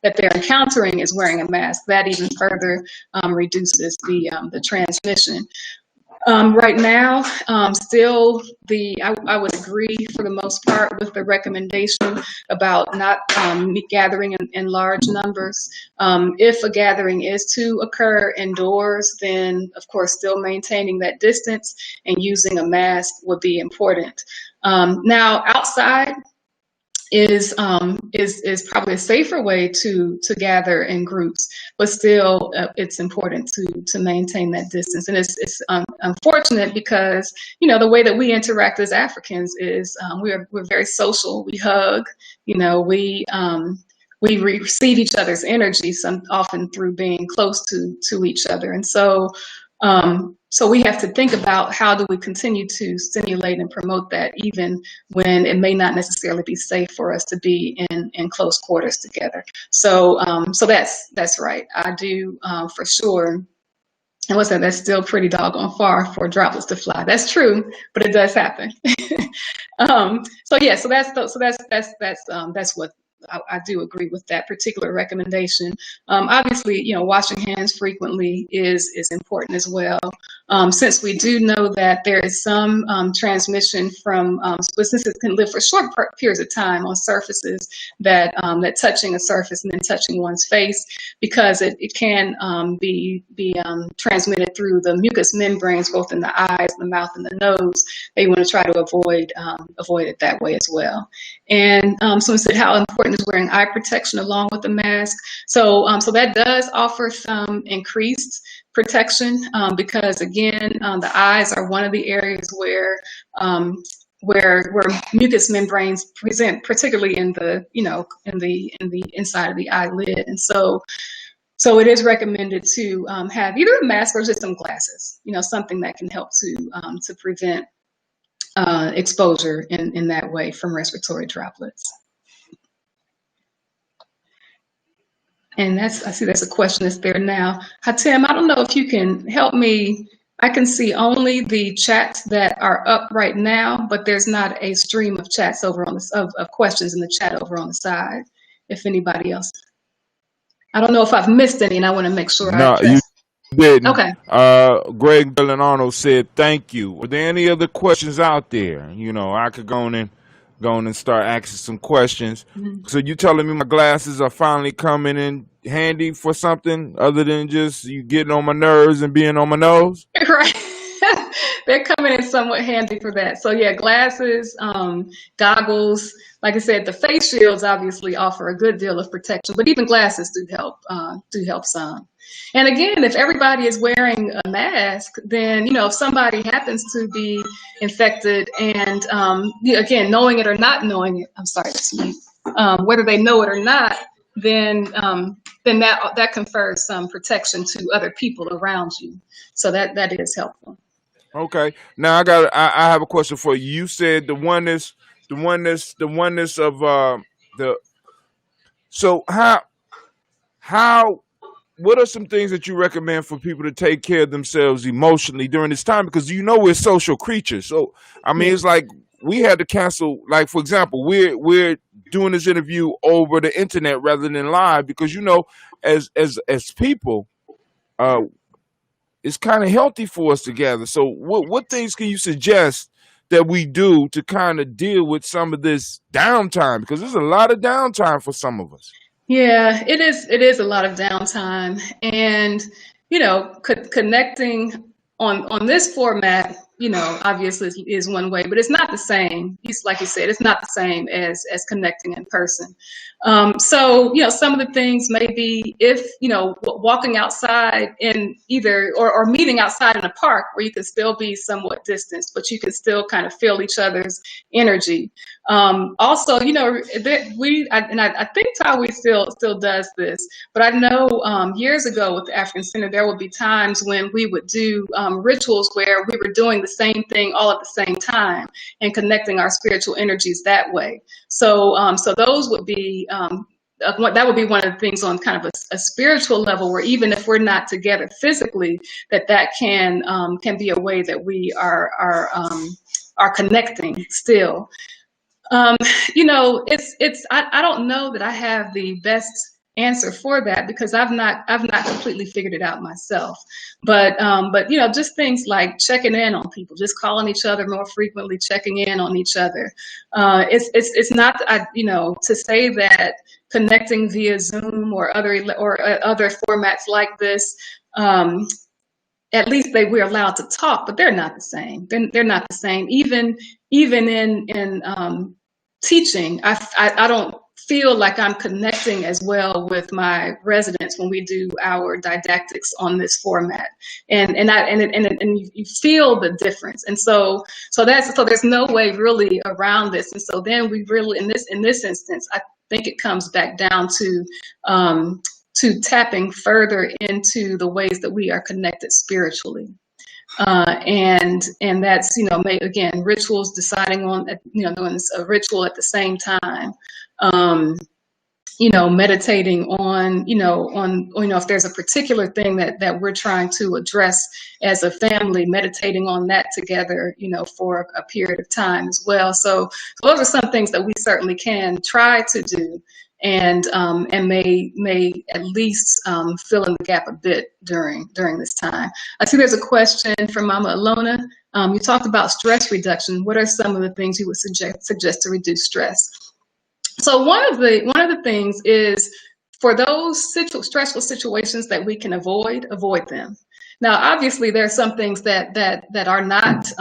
that they're encountering is wearing a mask, that even further reduces the transmission. Right now, still I would agree for the most part with the recommendation about not gathering in large numbers. If a gathering is to occur indoors, then of course still maintaining that distance and using a mask would be important. Now outside is probably a safer way to gather in groups, but still it's important to maintain that distance. And it's unfortunate because the way that we interact as Africans is we're very social. We hug, we receive each other's energy, often through being close to each other. And so we have to think about how do we continue to stimulate and promote that, even when it may not necessarily be safe for us to be in close quarters together. So that's right. I do for sure. And what's that? That's still pretty doggone far for droplets to fly. That's true, but it does happen. So that's what. I do agree with that particular recommendation. Obviously, washing hands frequently is important as well. Since we do know that there is some transmission from, since it can live for short periods of time on surfaces, that touching a surface and then touching one's face, because it can be transmitted through the mucous membranes, both in the eyes, the mouth, and the nose. They want to try to avoid it that way as well. And so we said how important is wearing eye protection along with the mask. So that does offer some increased protection because again, the eyes are one of the areas where mucous membranes present, particularly in the inside of the eyelid. And so it is recommended to have either a mask or just some glasses, something that can help to prevent exposure in that way from respiratory droplets. And I see there's a question that's there now. Hatem, I don't know if you can help me. I can see only the chats that are up right now, but there's not a stream of chats over on of questions in the chat over on the side. If anybody else, I don't know if I've missed any, and I want to make sure. No, you didn't. Okay. Greg Dylan Arnold said, "Thank you." Were there any other questions out there? I could go on and start asking some questions. Mm-hmm. So you telling me my glasses are finally coming in handy for something other than just you getting on my nerves and being on my nose? Right. They're coming in somewhat handy for that. So yeah, glasses, goggles. Like I said, the face shields obviously offer a good deal of protection, but even glasses do help some. And again, if everybody is wearing a mask, then, if somebody happens to be infected and, again, knowing it or not knowing it, I'm sorry, whether they know it or not, then that confers some protection to other people around you. So that is helpful. Okay. Now I have a question for you. You said the oneness of the. So how what are some things that you recommend for people to take care of themselves emotionally during this time? Because we're social creatures. So I mean, it's like we had to cancel. Like, for example, we're doing this interview over the internet rather than live because as people, it's kind of healthy for us to gather. So what things can you suggest that we do to kind of deal with some of this downtime? Because there's a lot of downtime for some of us. Yeah, it is a lot of downtime, and connecting on this format, obviously is one way, but it's not the same. It's like you said, it's not the same as connecting in person. So some of the things may be if walking outside in either or meeting outside in a park where you can still be somewhat distanced, but you can still kind of feel each other's energy. Also, I think Tawi still does this, but I know years ago with the African Center, there would be times when we would do rituals where we were doing the same thing all at the same time and connecting our spiritual energies that way. So those would be that would be one of the things on kind of a spiritual level, where even if we're not together physically, that can be a way that we are connecting still. It's I don't know that I have the best answer for that because I've not completely figured it out myself. But just things like checking in on people, just calling each other more frequently, checking in on each other. It's not to say that connecting via Zoom or other formats like this. At least we're allowed to talk, but they're not the same. They're not the same. Even in teaching, I don't feel like I'm connecting as well with my residents when we do our didactics on this format, and you feel the difference. And so there's no way really around this. And so then we really in this instance, I think it comes back down to tapping further into the ways that we are connected spiritually. And that's, again, rituals, deciding on, doing a ritual at the same time, meditating on if there's a particular thing that we're trying to address as a family, meditating on that together, for a period of time as well. So those are some things that we certainly can try to do, and may at least fill in the gap a bit during this time. I see there's a question from Mama Alona. You talked about stress reduction. What are some of the things you would suggest to reduce stress? So one of the things is, for those stressful situations that we can avoid them. Now, obviously, there are some things that are not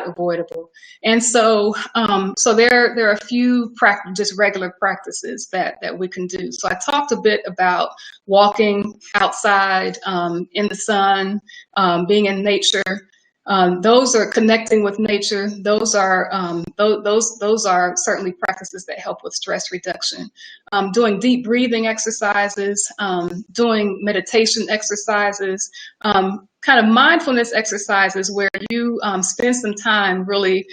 avoidable, and so there are a few just regular practices that we can do. So I talked a bit about walking outside in the sun, being in nature. Those are connecting with nature. Those are certainly practices that help with stress reduction. Doing deep breathing exercises, doing meditation exercises, kind of mindfulness exercises where you spend some time really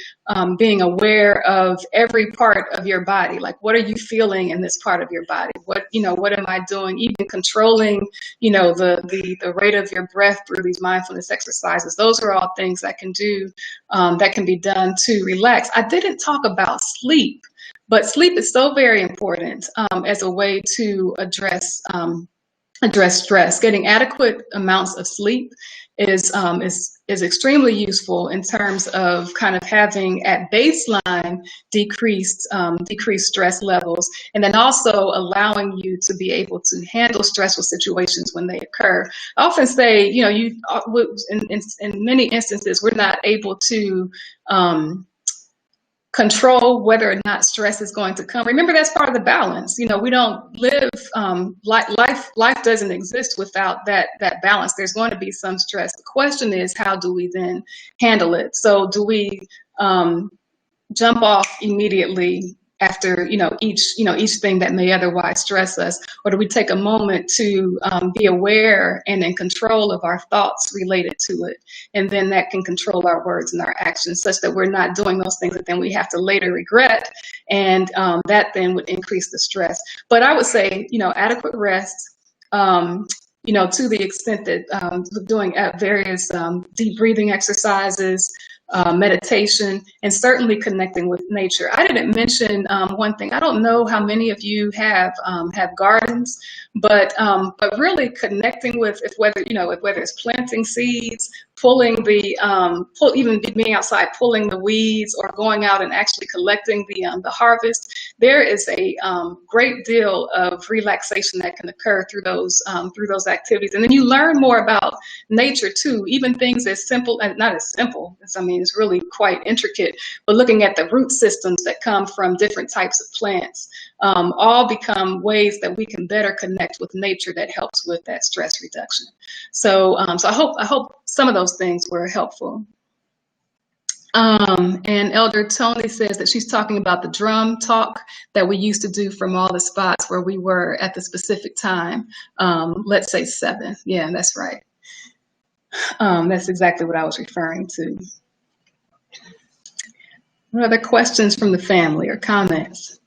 being aware of every part of your body. Like, what are you feeling in this part of your body? What am I doing? Even controlling, the rate of your breath through these mindfulness exercises. Those are all things that can be done to relax. I didn't talk about sleep, but sleep is so very important as a way to address stress. Getting adequate amounts of sleep is extremely useful in terms of kind of having at baseline decreased stress levels, and then also allowing you to be able to handle stressful situations when they occur. I often say, in many instances, we're not able to control whether or not stress is going to come. Remember, that's part of the balance. We don't live life doesn't exist without that balance. There's going to be some stress. The question is, how do we then handle it? So do we jump off immediately after each thing that may otherwise stress us, or do we take a moment to be aware and in control of our thoughts related to it, and then that can control our words and our actions, such that we're not doing those things that then we have to later regret, and that then would increase the stress. But I would say, adequate rest, to the extent that doing various deep breathing exercises, meditation, and certainly connecting with nature. I didn't mention one thing. I don't know how many of you have gardens, but really connecting with whether it's planting seeds, pulling even being outside, pulling the weeds, or going out and actually collecting the harvest. There is a great deal of relaxation that can occur through those activities, and then you learn more about nature too. Even things as simple, and not as simple, it's really quite intricate, but looking at the root systems that come from different types of plants, all become ways that we can better connect with nature that helps with that stress reduction. So I hope some of those things were helpful. And Elder Tony says that she's talking about the drum talk that we used to do from all the spots where we were at the specific time. Let's say 7. Yeah, that's right. That's exactly what I was referring to. What other questions from the family or comments?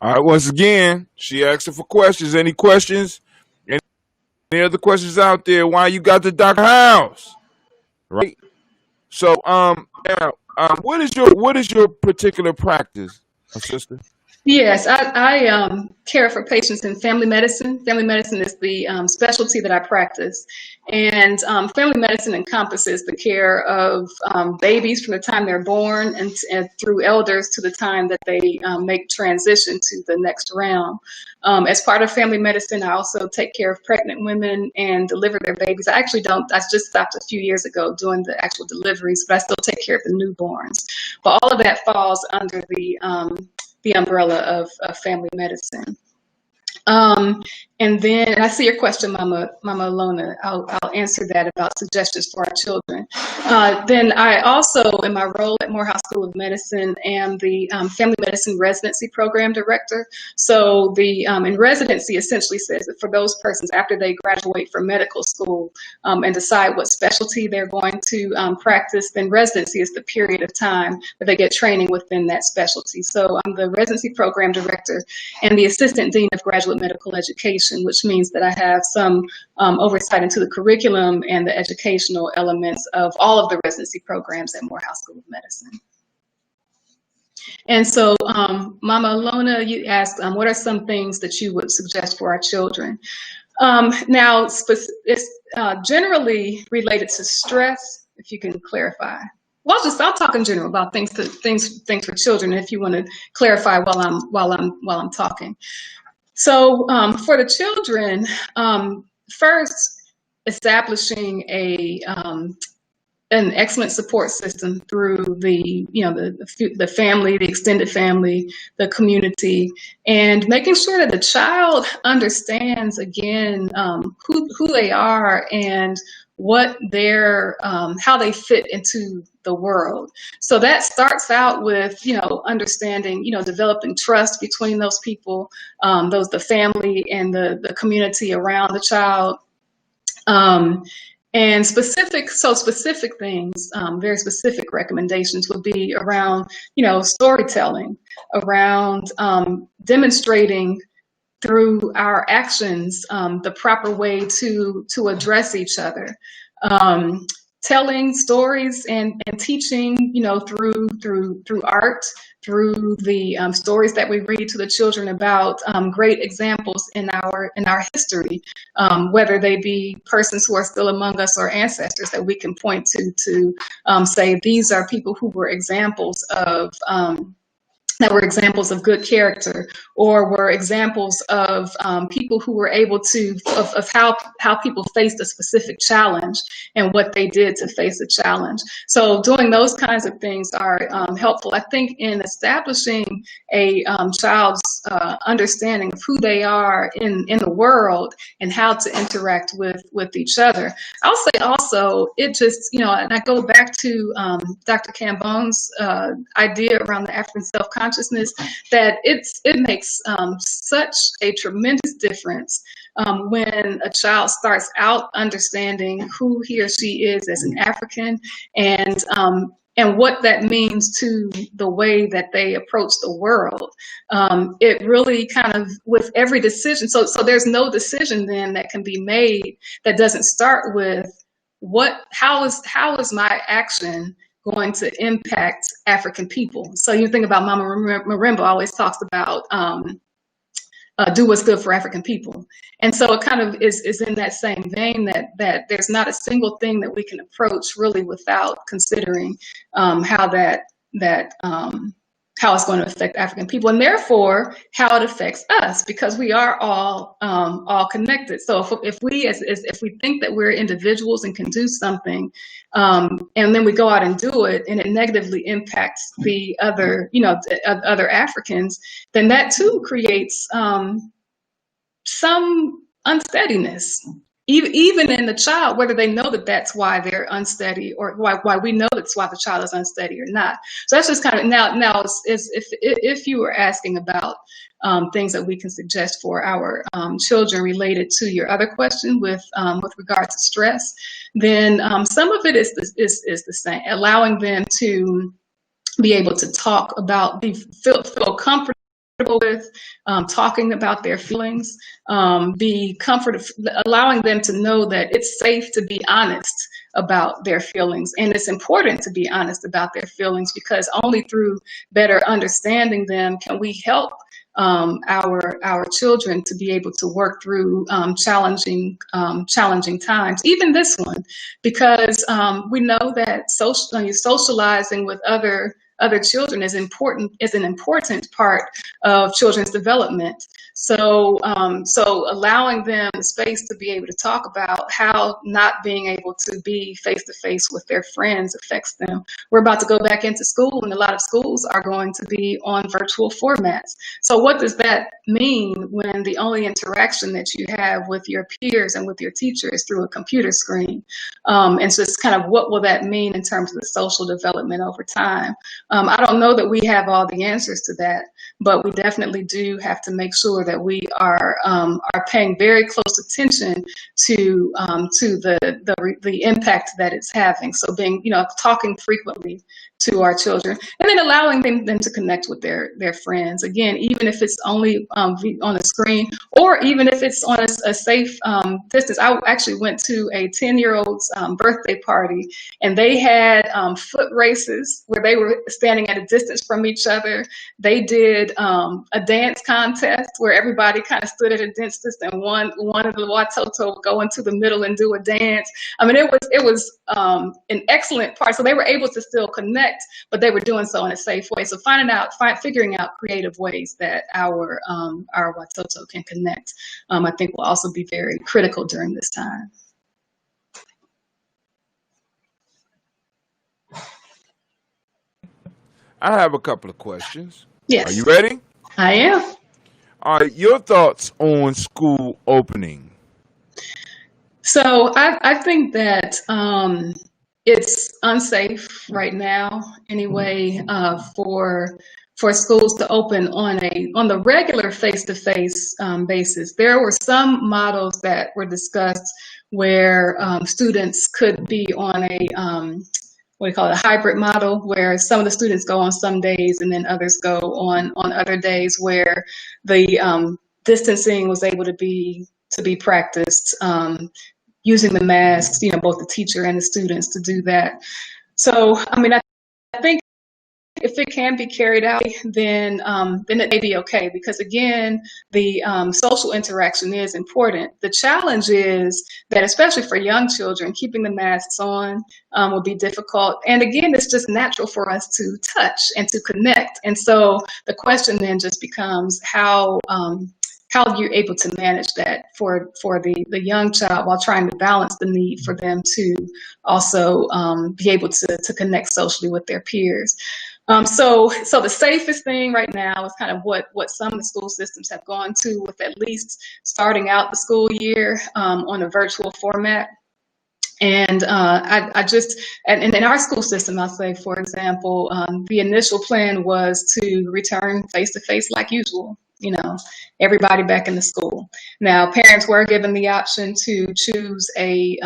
All right, once again, she asking for questions. Any questions? Any other questions out there? Why you got the Dr. House? Right. So, what is your particular practice, sister? Yes, I care for patients in family medicine. Family medicine is the specialty that I practice. And family medicine encompasses the care of babies from the time they're born and through elders to the time that they make transition to the next realm. As part of family medicine, I also take care of pregnant women and deliver their babies. I just stopped a few years ago doing the actual deliveries, but I still take care of the newborns. But all of that falls under the umbrella of family medicine. And then I see your question, Mama Lona. I'll answer that about suggestions for our children. Then I also, in my role at Morehouse School of Medicine, am the Family Medicine Residency Program Director. So the in residency essentially says that for those persons after they graduate from medical school and decide what specialty they're going to practice, then residency is the period of time that they get training within that specialty. So I'm the Residency Program Director and the Assistant Dean of Graduate Medical Education, which means that I have some oversight into the curriculum and the educational elements of all of the residency programs at Morehouse School of Medicine. And so, Mama Lona, you asked, what are some things that you would suggest for our children? Now, it's generally related to stress, if you can clarify. Well, I'll talk in general about things for children, if you want to clarify while I'm talking. So for the children, first, establishing an excellent support system through the family, the extended family, the community, and making sure that the child understands again who they are and what how they fit into the world. So that starts out with, understanding, developing trust between those people, the family and the community around the child. And specific things, very specific recommendations would be around, storytelling, around demonstrating through our actions the proper way to address each other, telling stories and teaching, through art, through the stories that we read to the children about great examples in our history, whether they be persons who are still among us or ancestors that we can point to say these are people who were examples of that were examples of good character, or were examples of people who were able to, of how people faced a specific challenge and what they did to face a challenge. So doing those kinds of things are helpful, I think, in establishing a child's understanding of who they are in the world and how to interact with each other. I'll say also, it just, and I go back to Dr. Cambone's idea around the African self-consciousness, that it makes such a tremendous difference when a child starts out understanding who he or she is as an African, and what that means to the way that they approach the world. It really kind of, with every decision, so there's no decision then that can be made that doesn't start with how is my action going to impact African people. So you think about Mama Marimba always talks about do what's good for African people. And so it kind of is in that same vein, that there's not a single thing that we can approach really without considering how it's going to affect African people, and therefore how it affects us, because we are all connected. So if we think that we're individuals and can do something, and then we go out and do it, and it negatively impacts the other, other Africans, then that too creates some unsteadiness. Even in the child, whether they know that that's why they're unsteady, or why we know that's why the child is unsteady or not. So that's just kind of, now if you were asking about things that we can suggest for our children related to your other question with regard to stress, then some of it is the same, allowing them to be able to talk about, feel comfortable with talking about their feelings, allowing them to know that it's safe to be honest about their feelings. And it's important to be honest about their feelings, because only through better understanding them can we help our children to be able to work through challenging times, even this one, because we know that socializing with other children is an important part of children's development. So allowing them the space to be able to talk about how not being able to be face-to-face with their friends affects them. We're about to go back into school, and a lot of schools are going to be on virtual formats. So what does that mean when the only interaction that you have with your peers and with your teacher is through a computer screen? And so it's kind of, what will that mean in terms of the social development over time? I don't know that we have all the answers to that, but we definitely do have to make sure that we are paying very close attention to the impact that it's having. So being, talking frequently to our children, and then allowing them to connect with their friends. Again, even if it's only on a screen, or even if it's on a safe distance. I actually went to a 10-year-old's birthday party, and they had foot races where they were standing at a distance from each other. They did a dance contest where everybody kind of stood at a distance, and one of the Watoto would go into the middle and do a dance. I mean, it was an excellent part. So they were able to still connect, but they were doing so in a safe way. So figuring out creative ways that our Watoto can connect, I think will also be very critical during this time. I have a couple of questions. Yes. Are you ready? I am. All right, your thoughts on school opening? So I think that it's unsafe right now, anyway, for schools to open on the regular face-to-face basis. There were some models that were discussed where students could be on a hybrid model, where some of the students go on some days and then others go on other days, where the distancing was able to be practiced, using the masks, both the teacher and the students to do that. So, I mean, I think if it can be carried out, then it may be okay, because again, the social interaction is important. The challenge is that, especially for young children, keeping the masks on will be difficult. And again, it's just natural for us to touch and to connect. And so the question then just becomes how you're able to manage that for the young child, while trying to balance the need for them to also be able to connect socially with their peers. So the safest thing right now is kind of what some of the school systems have gone to, with at least starting out the school year on a virtual format. And and in our school system, I'll say, for example, the initial plan was to return face-to-face like usual, everybody back in the school. Now, parents were given the option to choose a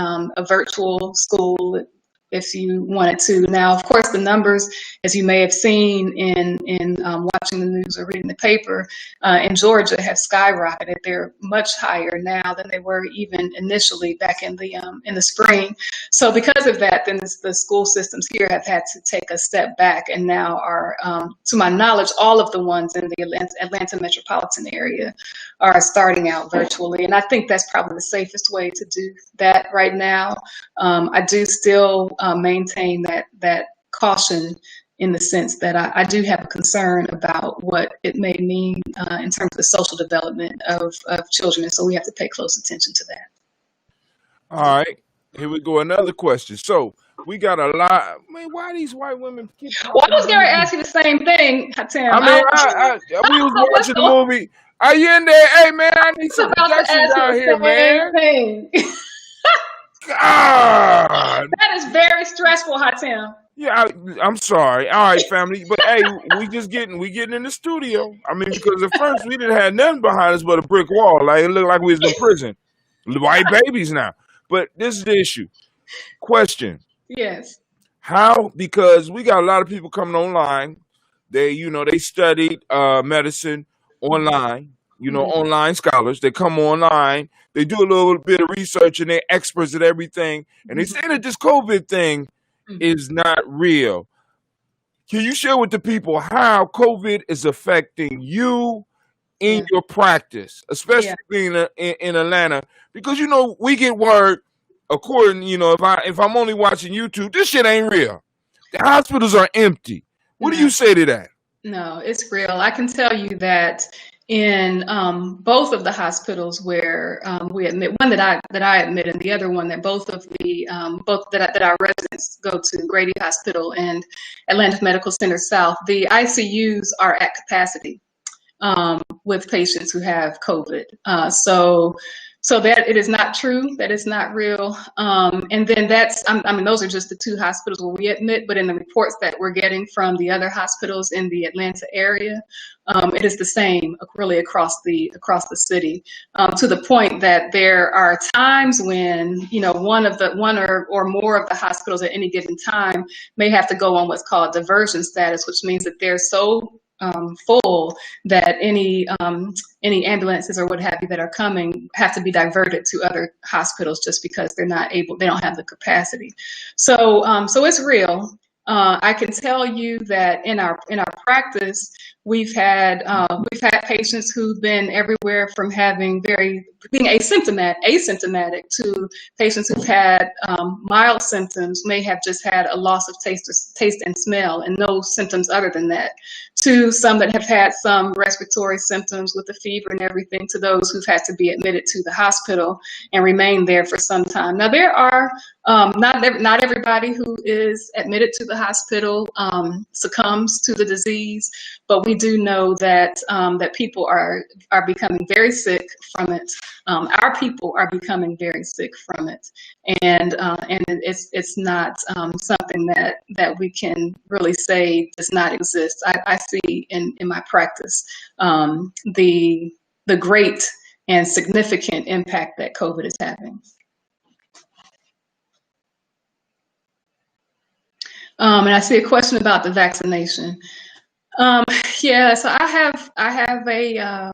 virtual school if you wanted to. Now, of course, the numbers, as you may have seen in watching the news or reading the paper, in Georgia have skyrocketed. They're much higher now than they were even initially back in the spring. So because of that, then the school systems here have had to take a step back, and now are, to my knowledge, all of the ones in the Atlanta metropolitan area are starting out virtually. And I think that's probably the safest way to do that right now. I do still maintain that caution, in the sense that I do have a concern about what it may mean in terms of the social development of children. And so we have to pay close attention to that. All right, here we go. Another question. So we got a lot. Man, why these white women keep talking? Well, I was going to ask you the same thing, Tim. We was watching the movie. Are you in there? Hey, man, I need some productions out here, man. God. That is very stressful, Tim. Yeah, I'm sorry. All right, family. But hey, we getting in the studio. I mean, because at first we didn't have nothing behind us but a brick wall. Like, it looked like we was in prison. White babies now. But this is the issue. Question. Yes. How? Because we got a lot of people coming online. They studied medicine online. Online scholars. They come online. They do a little bit of research, and they're experts at everything. And they say that this COVID thing is not real. Can you share with the people how COVID is affecting you in your practice, especially being in Atlanta? Because we get word, according, if I'm only watching YouTube, this shit ain't real. The hospitals are empty. What do you say to that? No, it's real. I can tell you that in both of the hospitals where we admit, one that I admit, and the other one that both that our residents go to, Grady Hospital and Atlanta Medical Center South, the ICUs are at capacity with patients who have COVID. So that it is not true, that it's not real. And then those are just the two hospitals where we admit, but in the reports that we're getting from the other hospitals in the Atlanta area, it is the same really across the city, to the point that there are times when, one or more of the hospitals at any given time may have to go on what's called diversion status, which means that they're so full that any ambulances or what have you that are coming have to be diverted to other hospitals just because they don't have the capacity. So it's real. I can tell you that in our practice, we've had patients who've been everywhere from being asymptomatic to patients who've had mild symptoms, may have just had a loss of taste and smell and no symptoms other than that, to some that have had some respiratory symptoms with the fever and everything, to those who've had to be admitted to the hospital and remain there for some time. Now, there are not everybody who is admitted to the hospital succumbs to the disease, but we do know that people are becoming very sick from it. Our people are becoming very sick from it, and it's not something that we can really say does not exist. I see in my practice the great and significant impact that COVID is having. And I see a question about the vaccination. So I have a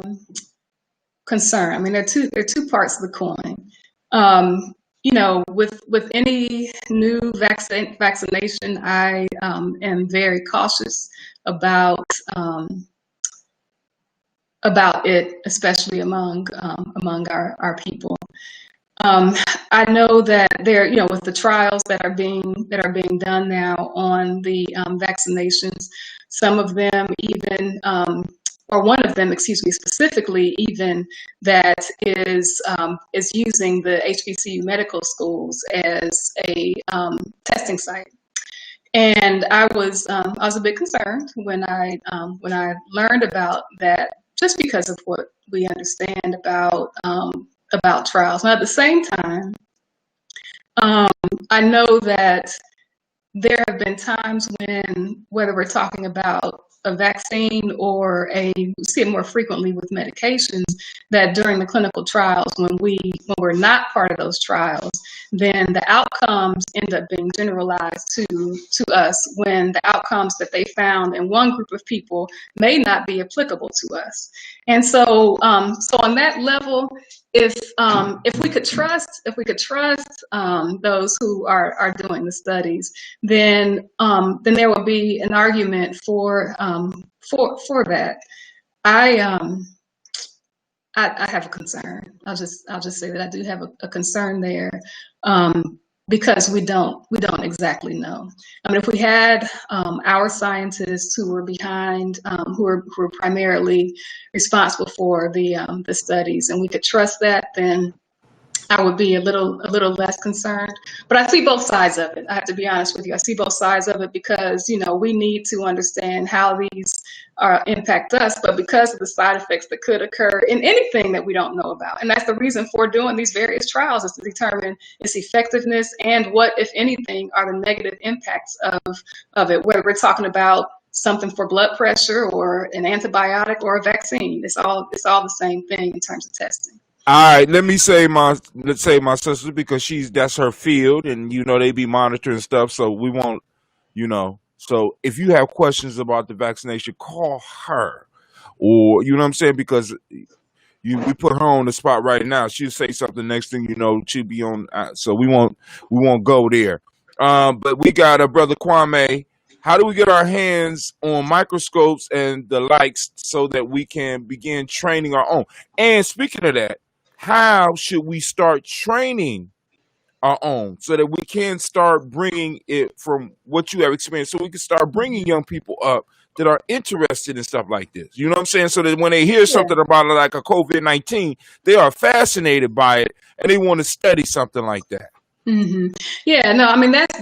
concern. I mean, there are two parts of the coin. With any new vaccination, I am very cautious about it, especially among our people. I know that there, with the trials that are being done now on the vaccinations, some of them even, or one of them, excuse me, specifically, even that is using the HBCU medical schools as a testing site. And I was a bit concerned when I learned about that, just because of what we understand about trials. Now, at the same time, I know that there have been times when, whether we're talking about a vaccine or we see it more frequently with medications, that during the clinical trials, when we're not part of those trials, then the outcomes end up being generalized to us, when the outcomes that they found in one group of people may not be applicable to us. And so on that level, if we could trust those who are doing the studies, then there would be an argument for that. I have a concern. I'll just say that I do have a concern there, because we don't exactly know. I mean, if we had our scientists who were behind, who are primarily responsible for the studies, and we could trust that, then I would be a little less concerned. But I see both sides of it. I have to be honest with you. I see both sides of it because, we need to understand how these impact us, but because of the side effects that could occur in anything that we don't know about. And that's the reason for doing these various trials, is to determine its effectiveness and what, if anything, are the negative impacts of it, whether we're talking about something for blood pressure or an antibiotic or a vaccine. It's all the same thing in terms of testing. All right, let's say my sister, because that's her field, and they be monitoring stuff, so we won't, so if you have questions about the vaccination, call her, or you know what I'm saying, because we put her on the spot right now. She'll say something, next thing you know, she'll be on, so we won't go there. But we got a brother Kwame. How do we get our hands on microscopes and the likes so that we can begin training our own? And speaking of that, how should we start training our own so that we can start bringing it from what you have experienced, so we can start bringing young people up that are interested in stuff like this? You know what I'm saying? So that when they hear something about it, like a COVID-19, they are fascinated by it and they want to study something like that. Mm-hmm. Yeah, no, I mean that's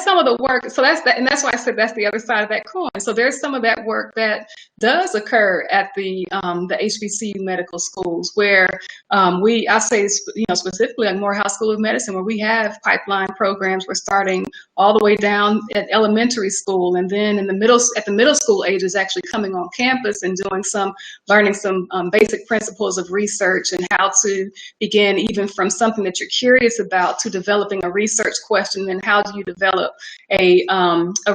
some of the work. So and that's why I said that's the other side of that coin. So there's some of that work that does occur at the HBCU medical schools, where I say specifically like Morehouse School of Medicine, where we have pipeline programs. We're starting all the way down at elementary school, and then at the middle school ages, actually coming on campus and learning some basic principles of research and how to begin even from something that you're curious about to developing a research question, and how do you develop a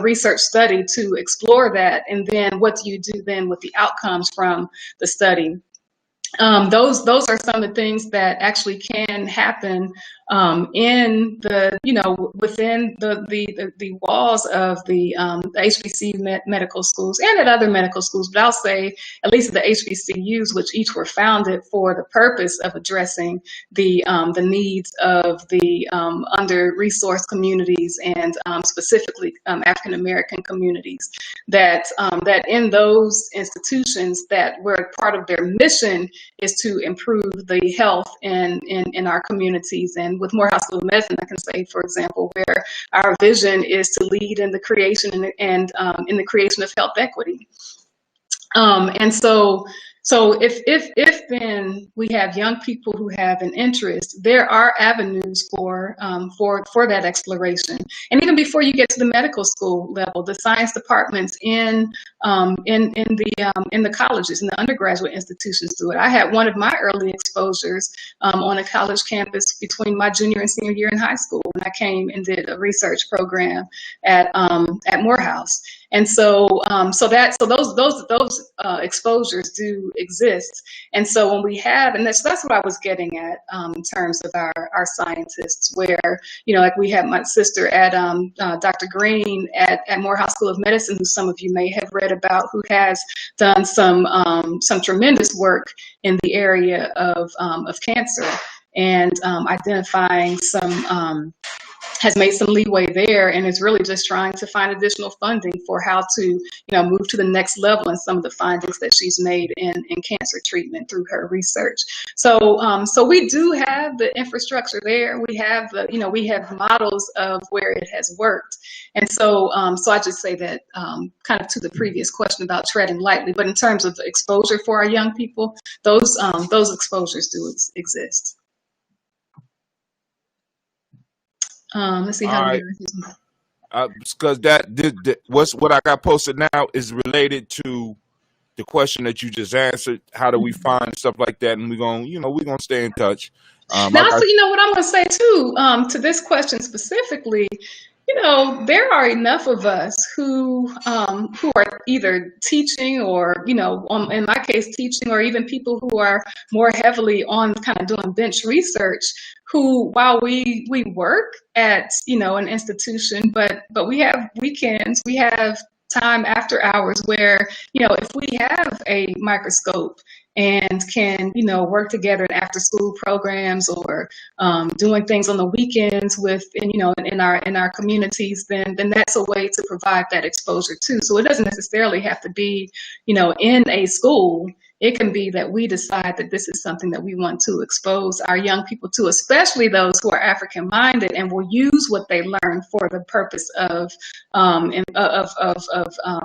research study to explore that, and then what do you do then with the outcomes from the study. Those are some of the things that actually can happen in within the walls of the HBCU medical schools and at other medical schools. But I'll say at least the HBCUs, which each were founded for the purpose of addressing the needs of the under-resourced communities, and specifically African American communities. That in those institutions, that were part of their mission is to improve the health in our communities. And with Morehouse School of Medicine, I can say, for example, where our vision is to lead in the creation and in the creation of health equity. And so if then we have young people who have an interest, there are avenues for that exploration. And even before you get to the medical school level, the science departments in the colleges and the undergraduate institutions do it. I had one of my early exposures on a college campus between my junior and senior year in high school, when I came and did a research program at Morehouse. And so those exposures do exist. And so when we have, and that's what I was getting at in terms of our scientists, where, like we have my sister at Dr. Green at Morehouse School of Medicine, who some of you may have read about, who has done some tremendous work in the area of cancer, and identifying some has made some leeway there, and is really just trying to find additional funding for how to, move to the next level in some of the findings that she's made in cancer treatment through her research. So, so we do have the infrastructure there. We have we have models of where it has worked, and so, so I just say that kind of to the previous question about treading lightly, but in terms of the exposure for our young people, those exposures do exist. Let's see how. All right. Because what I got posted now is related to the question that you just answered. How do we find stuff like that? And we're gonna stay in touch. Now, also, what I'm gonna say too, to this question specifically, there are enough of us who are either teaching or, in my case, teaching, or even people who are more heavily on kind of doing bench research, who, while we work at, an institution, but we have weekends, we have time after hours where, if we have a microscope and can, work together in after school programs, or doing things on the weekends with, in our communities, then that's a way to provide that exposure too. So it doesn't necessarily have to be, in a school. It can be that we decide that this is something that we want to expose our young people to, especially those who are African minded and will use what they learn for the purpose of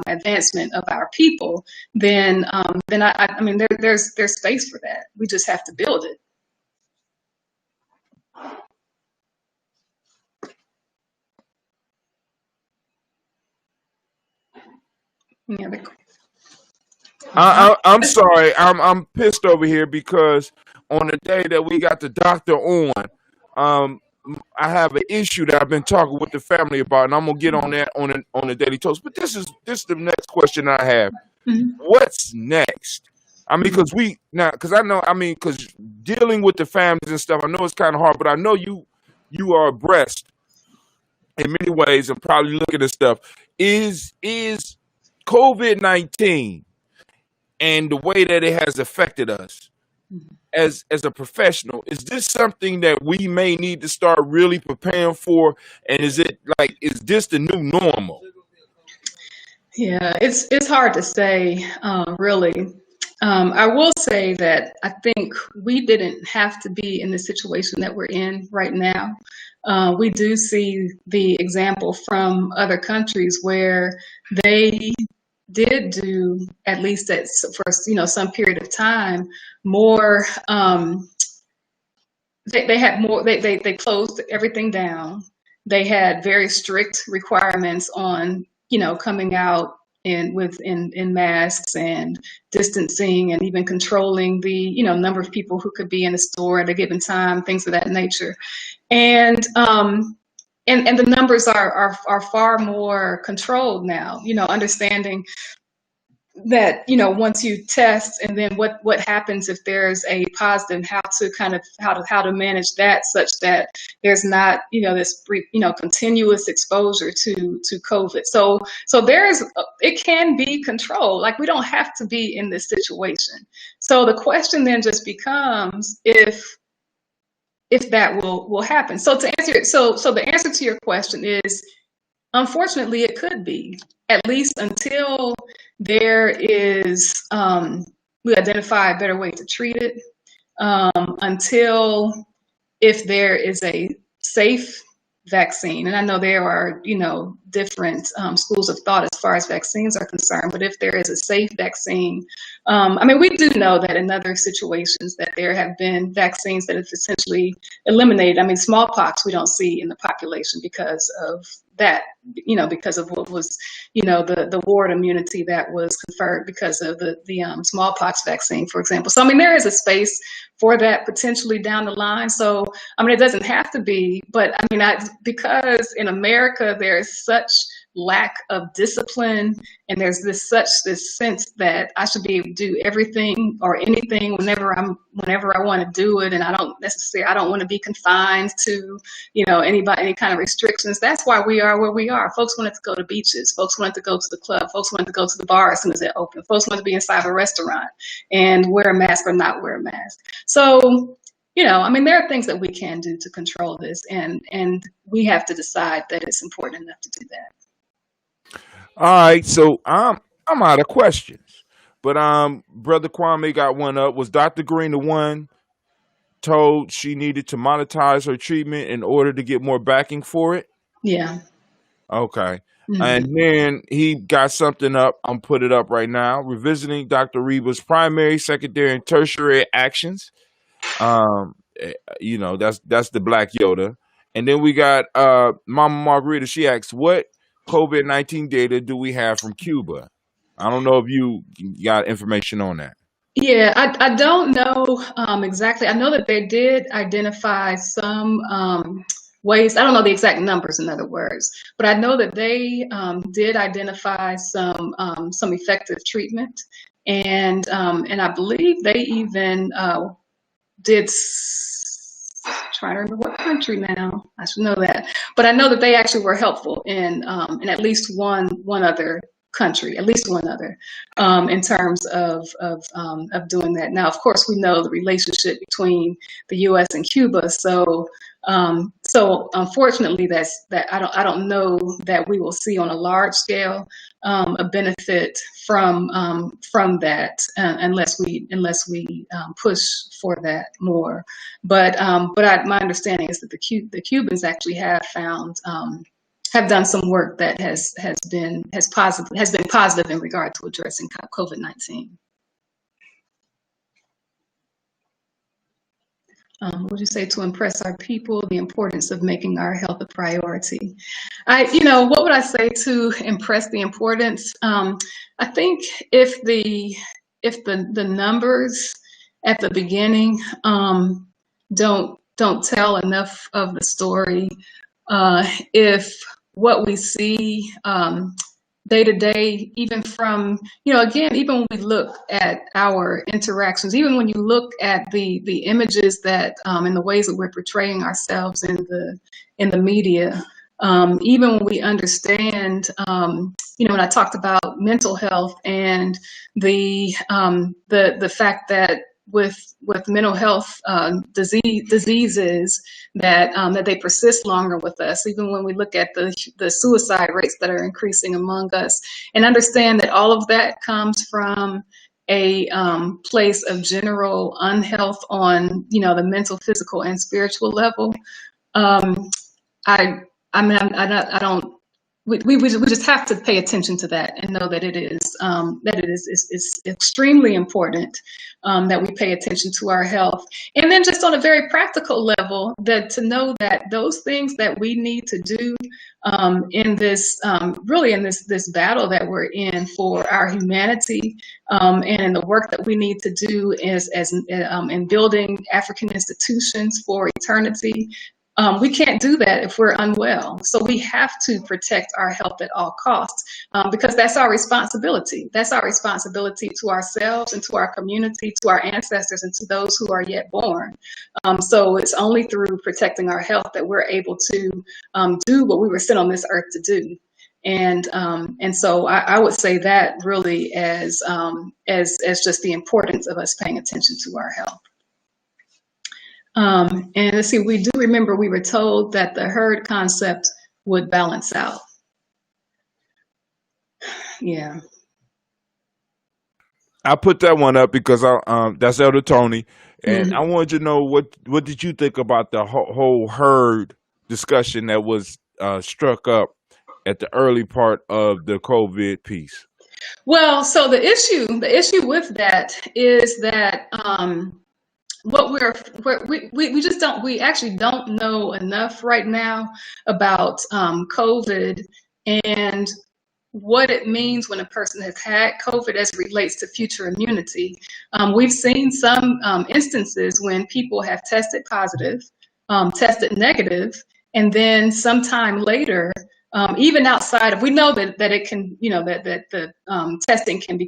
advancement of our people. Then I mean, there's space for that. We just have to build it. Yeah. I'm sorry. I'm pissed over here because on the day that we got the doctor on, I have an issue that I've been talking with the family about, and I'm gonna get on that on the Daily Toast. But this is the next question I have. Mm-hmm. What's next? I mean, because dealing with the families and stuff, I know it's kind of hard, but I know you are abreast in many ways and probably looking at stuff. Is COVID-19 and the way that it has affected us as a professional, is this something that we may need to start really preparing for? And is this the new normal? Yeah, it's hard to say, really. I will say that I think we didn't have to be in the situation that we're in right now. We do see the example from other countries where they did do, at least for some period of time, more. They had more. They closed everything down. They had very strict requirements on coming out in masks and distancing, and even controlling the number of people who could be in a store at a given time, things of that nature, and the numbers are far more controlled now. Understanding that once you test, and then what happens if there's a positive, how to manage that such that there's not this continuous exposure to COVID. So it can be controlled. Like, we don't have to be in this situation. So the question then just becomes if that will happen. So to answer it, so the answer to your question is, unfortunately, it could be, at least until there is, we identify a better way to treat it, until if there is a safe vaccine. And I know there are, different schools of thought as far as vaccines are concerned, but if there is a safe vaccine, I mean, we do know that in other situations that there have been vaccines that have essentially eliminated, I mean, smallpox we don't see in the population because of that, because of what was, the ward immunity that was conferred because of the smallpox vaccine, for example. So, I mean, there is a space for that potentially down the line. So, I mean, it doesn't have to be, but I mean, because in America, there is such lack of discipline, and there's this sense that I should be able to do everything or anything whenever I want to do it, and I don't want to be confined to any kind of restrictions. That's why we are where we are. Folks wanted to go to beaches, folks wanted to go to the club, folks wanted to go to the bar as soon as it opened, folks wanted to be inside a restaurant and wear a mask or not wear a mask. So there are things that we can do to control this, and we have to decide that it's important enough to do that. All right, so I'm out of questions, but Brother Kwame got one up. Was Dr. Green the one told she needed to monetize her treatment in order to get more backing for it? Yeah. Okay. Mm-hmm. And then he got something up. I'm put it up right now. Revisiting Dr. Riba's primary, secondary, and tertiary actions. That's the Black Yoda. And then we got Mama Margarita. She asks, what COVID-19 data do we have from Cuba? I don't know if you got information on that. Yeah, I don't know exactly. I know that they did identify some ways. I don't know the exact numbers, in other words, but I know that they did identify some effective treatment, and I believe they even did. Trying to remember what country now. I should know that, but I know that they actually were helpful in at least one other country, at least one other, in terms of doing that. Now, of course, we know the relationship between the U.S. and Cuba, so unfortunately, I don't know that we will see on a large scale a benefit from that unless we push for that more. But my understanding is that the Cubans actually have done some work that has been positive in regard to addressing COVID-19. Would you say to impress our people, the importance of making our health a priority? What would I say to impress the importance? I think if the numbers at the beginning don't tell enough of the story, if what we see day to day, even from, even when we look at our interactions, even when you look at the images that and the ways that we're portraying ourselves in the media, even when we understand, when I talked about mental health and the fact that with mental health diseases that they persist longer with us, even when we look at the suicide rates that are increasing among us, and understand that all of that comes from a place of general unhealth on the mental, physical, and spiritual level. We just have to pay attention to that and know that it is extremely important that we pay attention to our health. And then just on a very practical level, that to know that those things that we need to do in this battle that we're in for our humanity, and in the work that we need to do in building African institutions for eternity. We can't do that if we're unwell. So we have to protect our health at all costs, because that's our responsibility. That's our responsibility to ourselves and to our community, to our ancestors, and to those who are yet born. So it's only through protecting our health that we're able to do what we were sent on this earth to do. And so I would say that really as just the importance of us paying attention to our health. And let's see, we do remember we were told that the herd concept would balance out. Yeah. I put that one up because that's Elder Tony, and I wanted to know what did you think about the whole herd discussion that was struck up at the early part of the COVID piece? Well, so the issue with that is that we actually don't know enough right now about COVID and what it means when a person has had COVID as it relates to future immunity. We've seen some instances when people have tested positive, tested negative, and then sometime later even outside of, we know that it can, that the testing can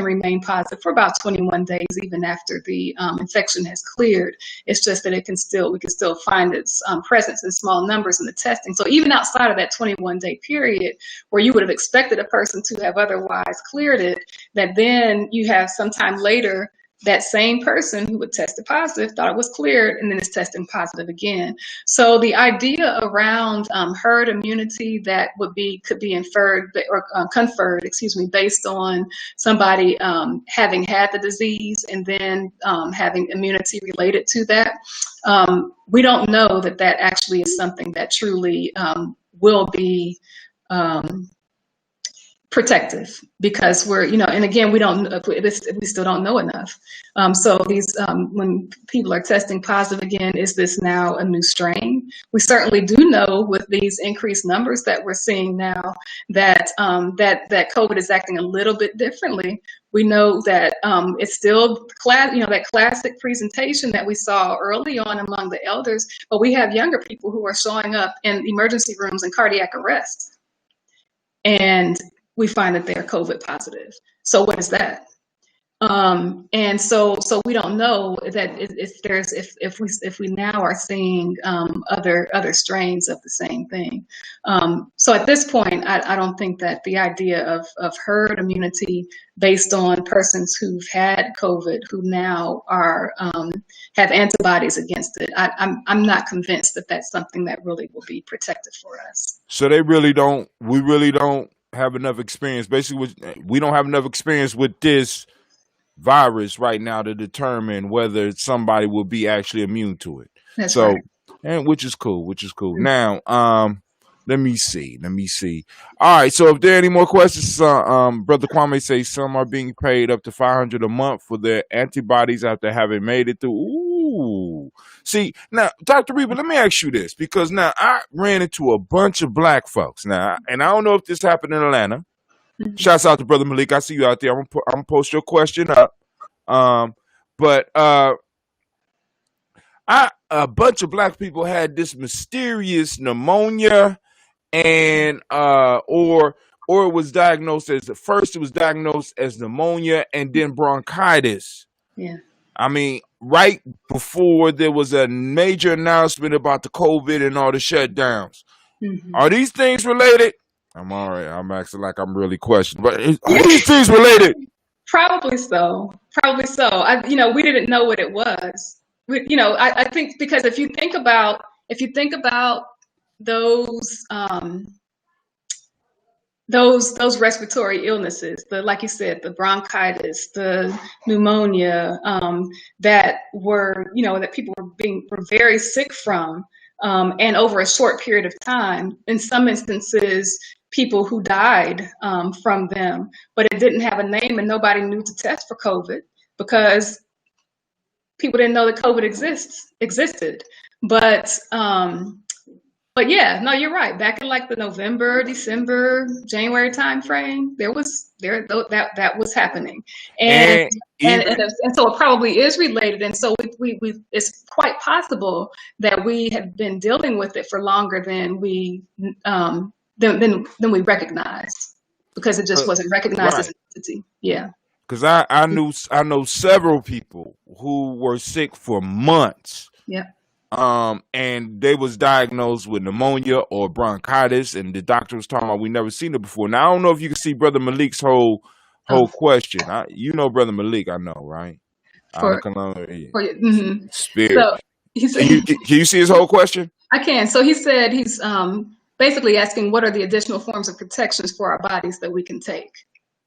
remain positive for about 21 days, even after the infection has cleared. It's just that we can still find its presence in small numbers in the testing. So even outside of that 21-day period, where you would have expected a person to have otherwise cleared it, that then you have sometime later that same person who had tested positive thought it was cleared and then is testing positive again. So the idea around herd immunity that could be inferred or conferred, based on somebody having had the disease and then having immunity related to that, we don't know that actually is something that truly will be protective, because we're, and again, we still don't know enough. So when people are testing positive again, is this now a new strain? We certainly do know with these increased numbers that we're seeing now that that COVID is acting a little bit differently. We know that it's still that classic presentation that we saw early on among the elders, but we have younger people who are showing up in emergency rooms and cardiac arrest, and we find that they're COVID positive. So what is that? And so we don't know that if we now are seeing other strains of the same thing. So at this point, I don't think that the idea of herd immunity based on persons who've had COVID who now have antibodies against it, I'm not convinced that that's something that really will be protective for us. So we really don't have enough experience. Basically, we don't have enough experience with this virus right now to determine whether somebody will be actually immune to it. That's right. And which is cool. Mm-hmm. Now, let me see. All right. So if there are any more questions, Brother Kwame says some are being paid up to $500 a month for their antibodies after having made it through. Ooh. See, now, Dr. Riba, let me ask you this, because now I ran into a bunch of black folks now, and I don't know if this happened in Atlanta. Mm-hmm. Shouts out to Brother Malik. I see you out there. I'm gonna post your question up. But a bunch of black people had this mysterious pneumonia, and or it was diagnosed as pneumonia and then bronchitis. Yeah. I mean, right before there was a major announcement about the COVID and all the shutdowns. Mm-hmm. Are these things related? I'm all right. I'm acting like I'm really questioning, but are these things related? Probably so. We didn't know what it was. I think because if you think about those respiratory illnesses, like you said, the bronchitis, the pneumonia, that people were very sick from, and over a short period of time, in some instances, people who died from them, but it didn't have a name and nobody knew to test for COVID because people didn't know that COVID existed. But yeah, no, you're right. Back in like the November, December, January timeframe, that was happening, and so it probably is related. And so we it's quite possible that we have been dealing with it for longer than we recognized, because it just wasn't recognized as an entity. Yeah. Because I know several people who were sick for months. Yeah. And they was diagnosed with pneumonia or bronchitis, and the doctor was talking about we never seen it before. Now I don't know if you can see Brother Malik's whole question. Brother Malik, I know, right? Mm-hmm. Spirit. So he said, can you see his whole question? I can. So he said he's basically asking what are the additional forms of protections for our bodies that we can take.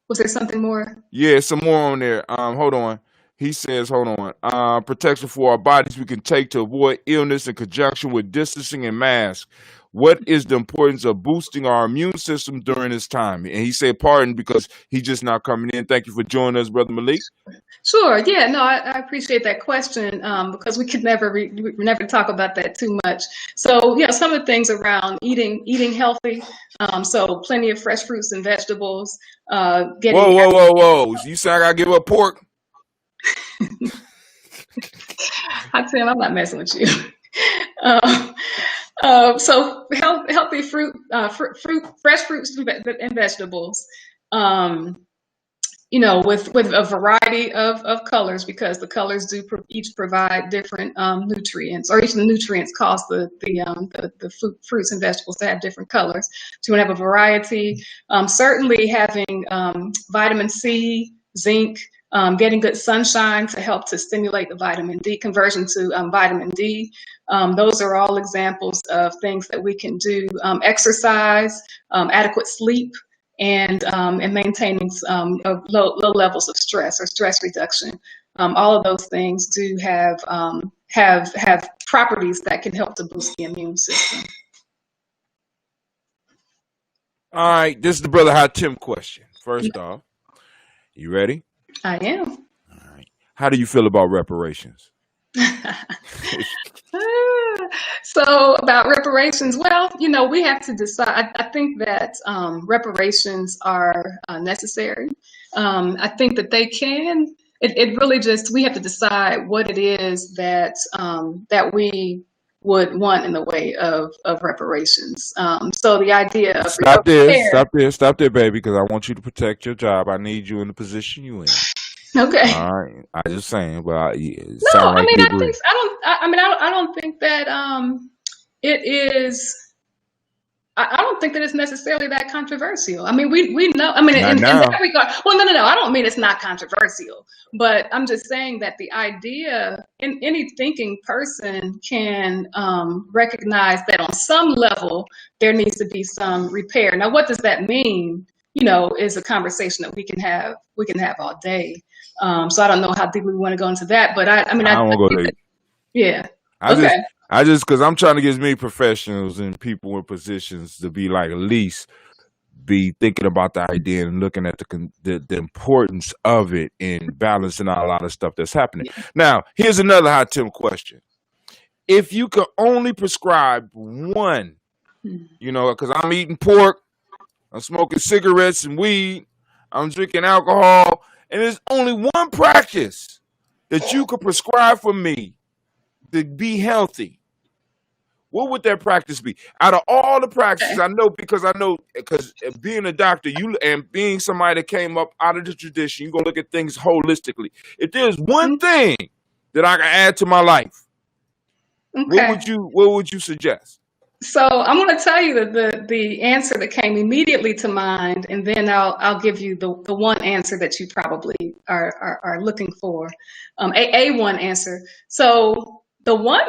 Was there something more? Yeah, some more on there. Hold on. He says, protection for our bodies we can take to avoid illness in conjunction with distancing and masks. What is the importance of boosting our immune system during this time? And he said, pardon, because he's just not coming in. Thank you for joining us, Brother Malik. Sure. Yeah, no, I appreciate that question, because we could never talk about that too much. So, some of the things around eating healthy. So plenty of fresh fruits and vegetables. Whoa. You say I got to give up pork? I tell him I'm not messing with you. So healthy fruit, fresh fruits and vegetables. With a variety of colors, because the colors do each provide different nutrients, or each of the nutrients cause the fruits and vegetables to have different colors. So you want to have a variety. Certainly having vitamin C, zinc, getting good sunshine to help to stimulate the vitamin D conversion to vitamin D. Those are all examples of things that we can do. Exercise, adequate sleep, and maintaining low levels of stress or stress reduction. All of those things do have properties that can help to boost the immune system. All right, this is the Brother Hot Tim question. First off, you ready? I am. All right. How do you feel about reparations? So about reparations, well, we have to decide. I think that reparations are necessary. I think that they can. It really just, we have to decide what it is that we would want in the way of reparations. So the idea of stop there, baby, because I want you to protect your job. I need you in the position you in. Okay. All right. I just saying, but I don't think that it is. I don't think that it's necessarily that controversial. I mean, we know. I mean, in that regard. Well, no. I don't mean it's not controversial, but I'm just saying that the idea, in any thinking person can recognize that on some level there needs to be some repair. Now, what does that mean? Is a conversation that we can have all day. So I don't know how deeply we want to go into that, but I won't go there. Yeah. I just because I'm trying to get as many professionals and people in positions to be like, at least be thinking about the idea and looking at the importance of it and balancing out a lot of stuff that's happening. Now, here's another Hot Tim question. If you could only prescribe one, because I'm eating pork, I'm smoking cigarettes and weed, I'm drinking alcohol, and there's only one practice that you could prescribe for me to be healthy, what would that practice be? Out of all the practices, I know because being a doctor, and being somebody that came up out of the tradition, you're going to look at things holistically. If there's one thing that I can add to my life, what would you suggest? So I'm going to tell you the answer that came immediately to mind, and then I'll give you the one answer that you probably are looking for, a one answer. So the one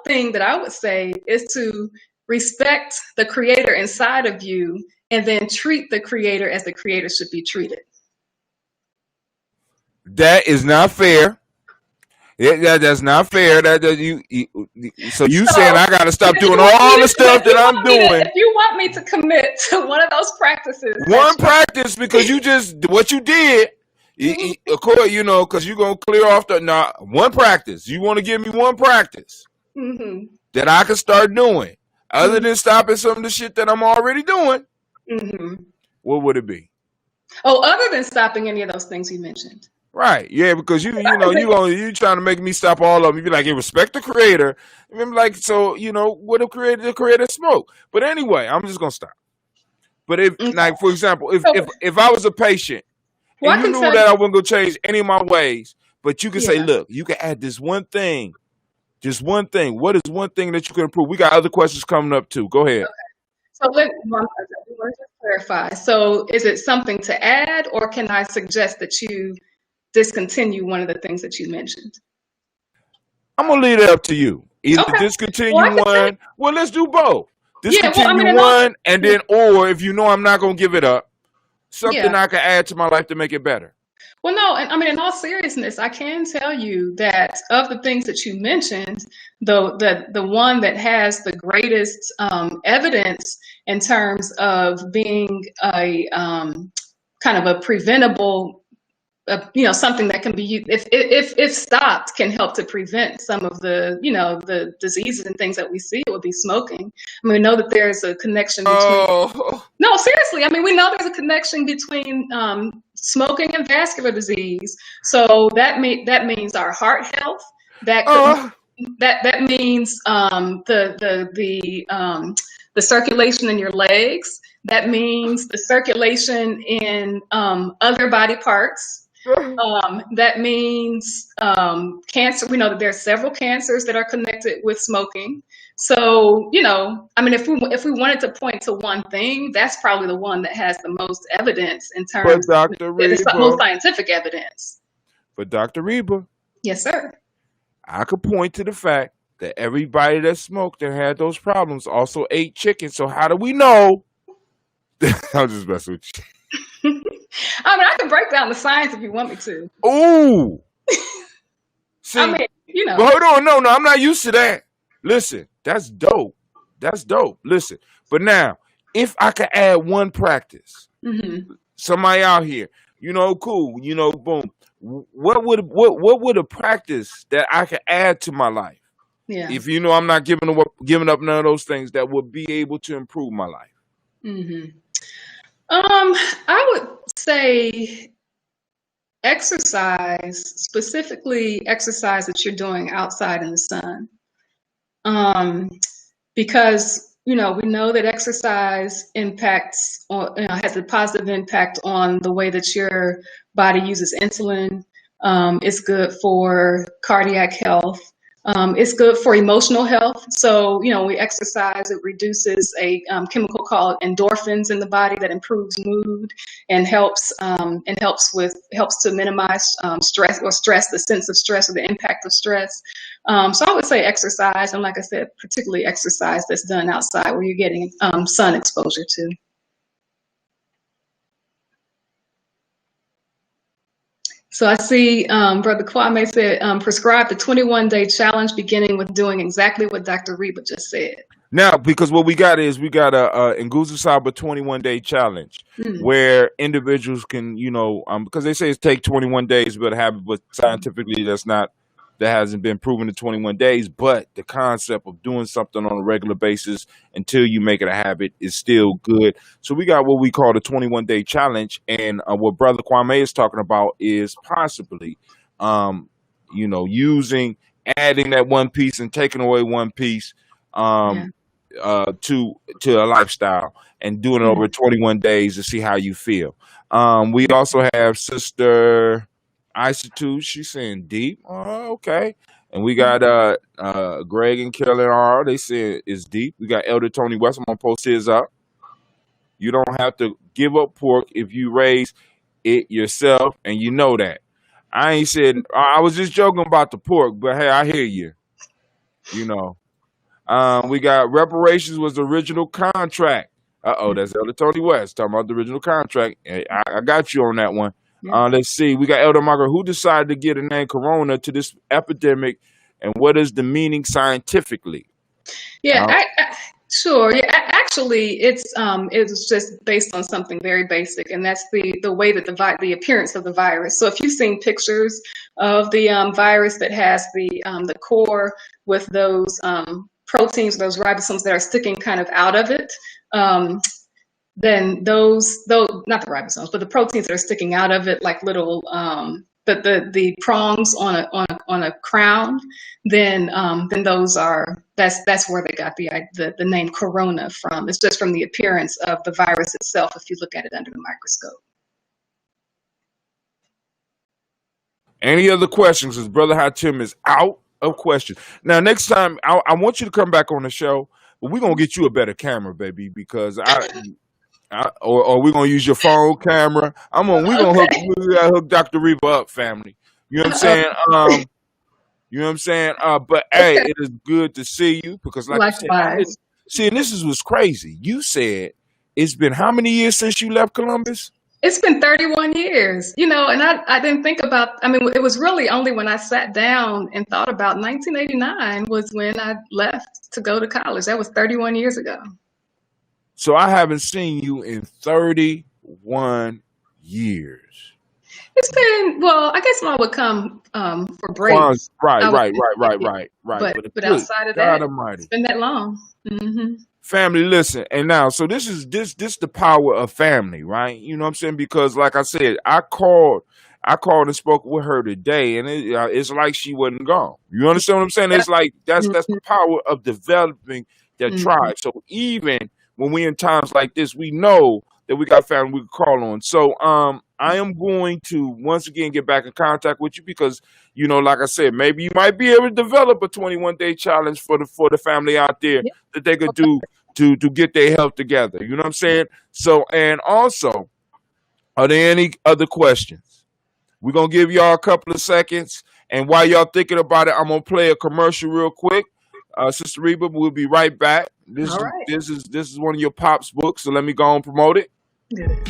thing that I would say is to respect the creator inside of you, and then treat the creator as the creator should be treated. That is not fair. That's not fair. So saying I got to stop doing all the stuff that I'm doing. If you want me to commit to one of those practices, practice, because what you did, of course, because you're going to clear off one practice. You want to give me one practice that I can start doing other than stopping some of the shit that I'm already doing. What would it be? Oh, other than stopping any of those things you mentioned. Right, yeah, because you trying to make me stop all of them. You be like, respect the creator. And I'm like, so what the creator smoke. But anyway, I'm just gonna stop. But if, like, for example, if I was a patient, and you knew that I wasn't gonna change any of my ways, but you can say, look, you can add this one thing, just one thing. What is one thing that you can improve? We got other questions coming up too. Go ahead. Okay. So let's just clarify. So is it something to add, or can I suggest that you discontinue one of the things that you mentioned? I'm gonna leave it up to you. Either discontinue one. Well, let's do both. Discontinue one, and then, or if I'm not gonna give it up, something I can add to my life to make it better. Well, no, in all seriousness, I can tell you that of the things that you mentioned, the one that has the greatest evidence in terms of being a kind of a preventable, something that can be used, if stopped, can help to prevent some of the, the diseases and things that we see, it would be smeoking. I mean, we know that there's a connection between, no, seriously. I mean, we know there's a connection between smoking and vascular disease. So that means our heart health, that means the circulation in your legs. That means the circulation in other body parts. That means cancer. We know that there are several cancers that are connected with smoking. So, I mean, if we wanted to point to one thing, that's probably the one that has the most evidence in terms of the most scientific evidence. But Dr. Riba. Yes, sir. I could point to the fact that everybody that smoked and had those problems also ate chicken. So how do we know? I'll just mess with you. I mean, I can break down the science if you want me to. Ooh. See, I mean, But hold on. No, I'm not used to that. Listen, that's dope. That's dope. Listen, but now, if I could add one practice, somebody out here, cool, boom. What would a practice that I could add to my life? Yeah. If I'm not giving up none of those things that would be able to improve my life. I would say exercise, specifically exercise that you're doing outside in the sun. Because, we know that exercise has a positive impact on the way that your body uses insulin. It's good for cardiac health. It's good for emotional health. So, when we exercise, it reduces a chemical called endorphins in the body that improves mood and helps to minimize stress, the sense of stress or the impact of stress. So I would say exercise, and like I said, particularly exercise that's done outside where you're getting sun exposure to. So I see Brother Kwame said, prescribe the 21-day challenge beginning with doing exactly what Dr. Riba just said. Now, because what we got a Nguzo Saba 21-day challenge where individuals can, because they say it's take 21 days to build a habit, but scientifically that hasn't been proven in 21 days. But the concept of doing something on a regular basis until you make it a habit is still good. So we got what we call the 21-day challenge. And what Brother Kwame is talking about is possibly, adding that one piece and taking away one piece to a lifestyle and doing it over 21 days to see how you feel. We also have Sister Isotube, she's saying deep. Oh, okay. And we got Greg and Kelly R. They said it's deep. We got Elder Tony West. I'm gonna post his up. You don't have to give up pork if you raise it yourself, and you know that. I ain't said I was just joking about the pork, but hey, I hear you. We got Reparations was the original contract. That's Elder Tony West talking about the original contract. I got you on that one. Let's see. We got Elder Margaret. Who decided to give the name Corona to this epidemic, and what is the meaning scientifically? Yeah, sure. Yeah, actually, it's just based on something very basic, and that's the way that the appearance of the virus. So if you've seen pictures of the virus that has the core with those proteins, those ribosomes that are sticking kind of out of it. Then those not the ribosomes, but the proteins that are sticking out of it, like little the prongs on a crown, then those that's where they got the name corona from. It's just from the appearance of the virus itself if you look at it under the microscope. Any other questions? Because Brother Hatim is out of questions. Now, next time I want you to come back on the show, but we're gonna get you a better camera, baby, because or we're gonna use your phone camera. We gotta hook Dr. Riba up, family. You know what I'm saying? But hey, it is good to see you because like you said, and this is what's crazy. You said it's been how many years since you left Columbus? It's been 31 years, and I didn't think about, it was really only when I sat down and thought about 1989 was when I left to go to college. That was 31 years ago. So I haven't seen you in 31 years. It's been, I guess when I would come for breaks. Right. But outside of that, it's been that long. Mm-hmm. Family, listen, and now, so this is the power of family, right? You know what I'm saying? Because like I said, I called I called and spoke with her today, and it's like she wasn't gone. You understand what I'm saying? It's like that's the power of developing that tribe. So even when we in times like this, we know that we got family we can call on. So I am going to once again get back in contact with you because like I said, maybe you might be able to develop a 21-day challenge for the family out there that they could do to get their health together. You know what I'm saying? So, and also, are there any other questions? We're going to give y'all a couple of seconds. And while y'all thinking about it, I'm going to play a commercial real quick. Sister Riba, we'll be right back. This is one of your Pop's books, so let me go and promote it. Good.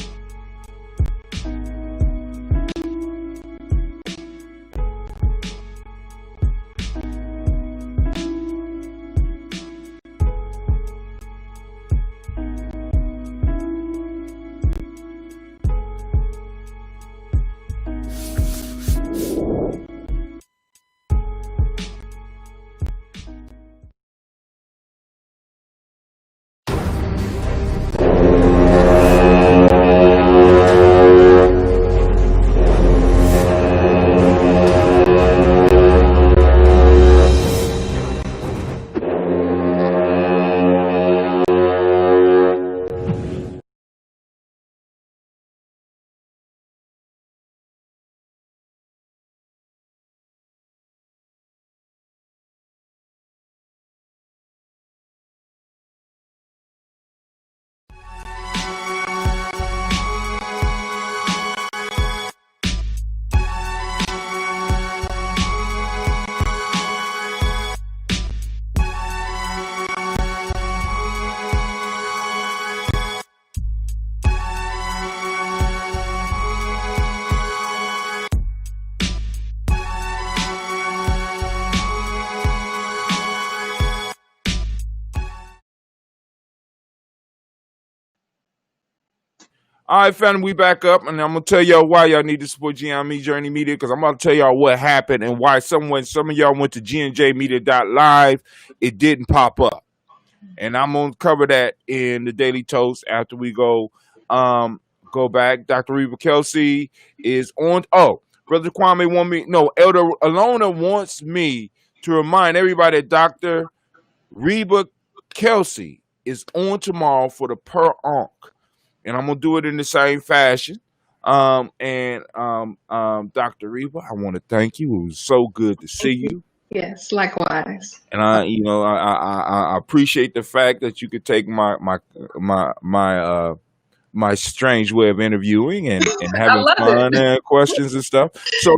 All right, family, we back up, and I'm gonna tell y'all why y'all need to support Gye-Nyame Journey Media, because I'm about to tell y'all what happened and why some of y'all went to gnjmedia.live, it didn't pop up, and I'm gonna cover that in the Daily Toast after we go back. Dr. Riba Kelsey is on. Oh, Brother Kwame Elder Alona wants me to remind everybody that Dr. Riba Kelsey is on tomorrow for the Per Onk. And I'm gonna do it in the same fashion. Dr. Riba, I want to thank you. It was so good to see you. Yes, likewise. And I appreciate the fact that you could take my strange way of interviewing and having fun and questions and stuff. So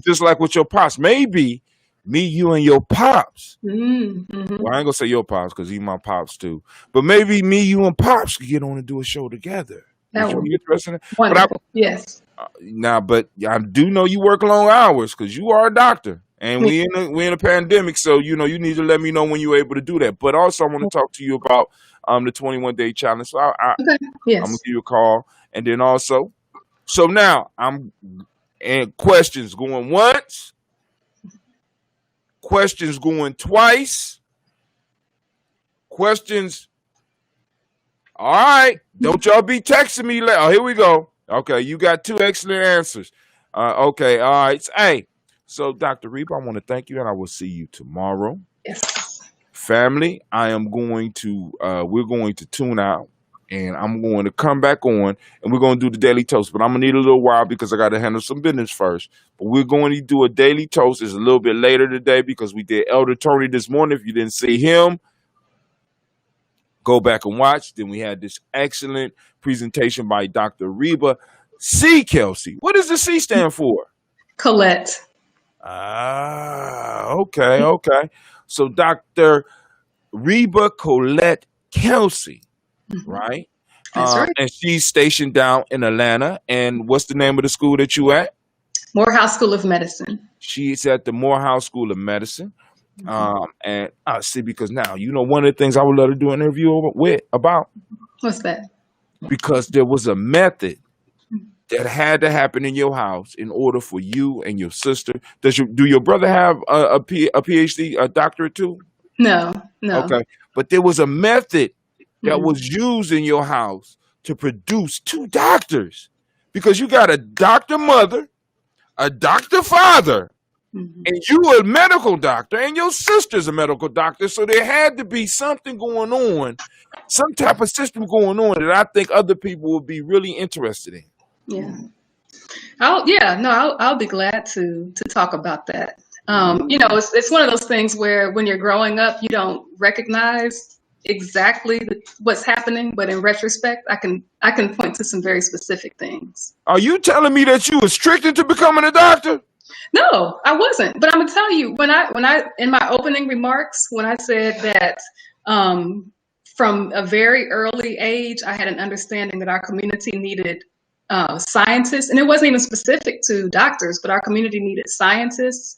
just like with your pops, maybe me, you, and your pops. Mm-hmm. Well, I ain't gonna say your pops because he's my pops too. But maybe me, you, and pops could get on and do a show together. That would be interesting. Wonderful. Yes. But I do know you work long hours because you are a doctor, and we in a pandemic. So you need to let me know when you're able to do that. But also, I want to talk to you about the 21-day challenge. So I'm gonna give you a call, and then also, so now and questions going once. Questions going twice. Questions. All right. Don't y'all be texting me. Oh, here we go. Okay. You got two excellent answers. Okay. All right. Hey, so Dr. Riba, I want to thank you, and I will see you tomorrow. Yes. Family, we're going to tune out, and I'm going to come back on, and we're going to do the Daily Toast. But I'm going to need a little while because I got to handle some business first. But we're going to do a Daily Toast. It's a little bit later today because we did Elder Tony this morning. If you didn't see him, go back and watch. Then we had this excellent presentation by Dr. Riba C. Kelsey. What does the C stand for? Colette. Okay. So Dr. Riba Colette Kelsey, right? That's right. And she's stationed down in Atlanta. And what's the name of the school that you at? Morehouse School of Medicine. She's at the Morehouse School of Medicine. And I see, because now, one of the things I would love to do an interview about. What's that? Because there was a method that had to happen in your house in order for you and your sister. Do your brother have a PhD, a doctorate too? No. Okay. But there was a method that was used in your house to produce two doctors, because you got a doctor mother a doctor father, Mhm. and you a medical doctor, and your sister's a medical doctor. So there had to be something going on, some type of system going on that I think other people would be really interested in. Yeah. I'll be glad to talk about that. It's one of those things where when you're growing up, you don't recognize exactly what's happening, but in retrospect, I can point to some very specific things. Are you telling me that you was tricked into becoming a doctor? No, I wasn't. But I'm gonna tell you, when I in my opening remarks, when I said that from a very early age, I had an understanding that our community needed scientists, and it wasn't even specific to doctors, but our community needed scientists.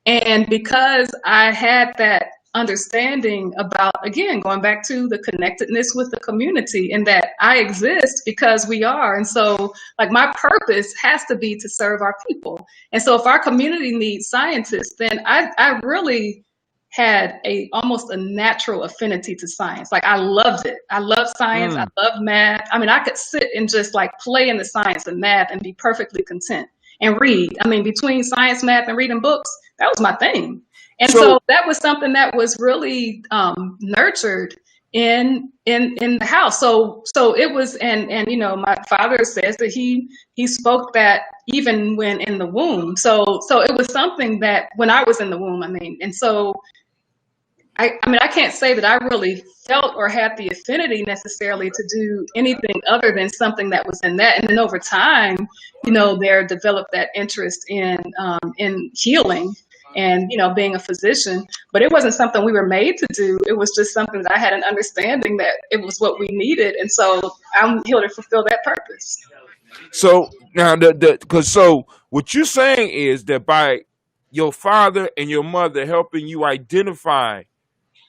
And because I had that understanding about, again, going back to the connectedness with the community, and that I exist because we are. And so, like, my purpose has to be to serve our people. And so if our community needs scientists, then I really had almost a natural affinity to science. Like, I loved it. I love science. I love math. I mean, I could sit and just like play in the science and math and be perfectly content and read. I mean, between science, math, and reading books, that was my thing. And so that was something that was really nurtured in the house. So it was, and my father says that he spoke that even when in the womb. So it was something that when I was in the womb, and so I can't say that I really felt or had the affinity necessarily to do anything other than something that was in that. And then over time, there developed that interest in healing and, being a physician. But it wasn't something we were made to do. It was just something that I had an understanding that it was what we needed. And so I'm here to fulfill that purpose. So now, so what you're saying is that by your father and your mother helping you identify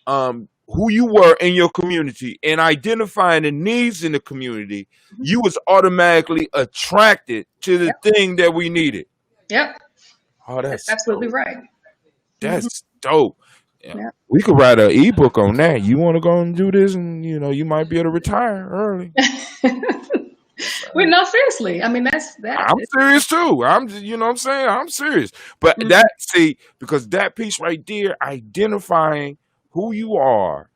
who you were in your community and identifying the needs in the community, you was automatically attracted to the thing that we needed. Yep. Oh, that's absolutely dope. right. That's dope. Yeah. Yeah. We could write an ebook on that. You want to go and do this, and you might be able to retire early. Wait, no, seriously. I mean, that's that. I'm serious too. I'm saying? I'm serious. But because that piece right there, identifying who you are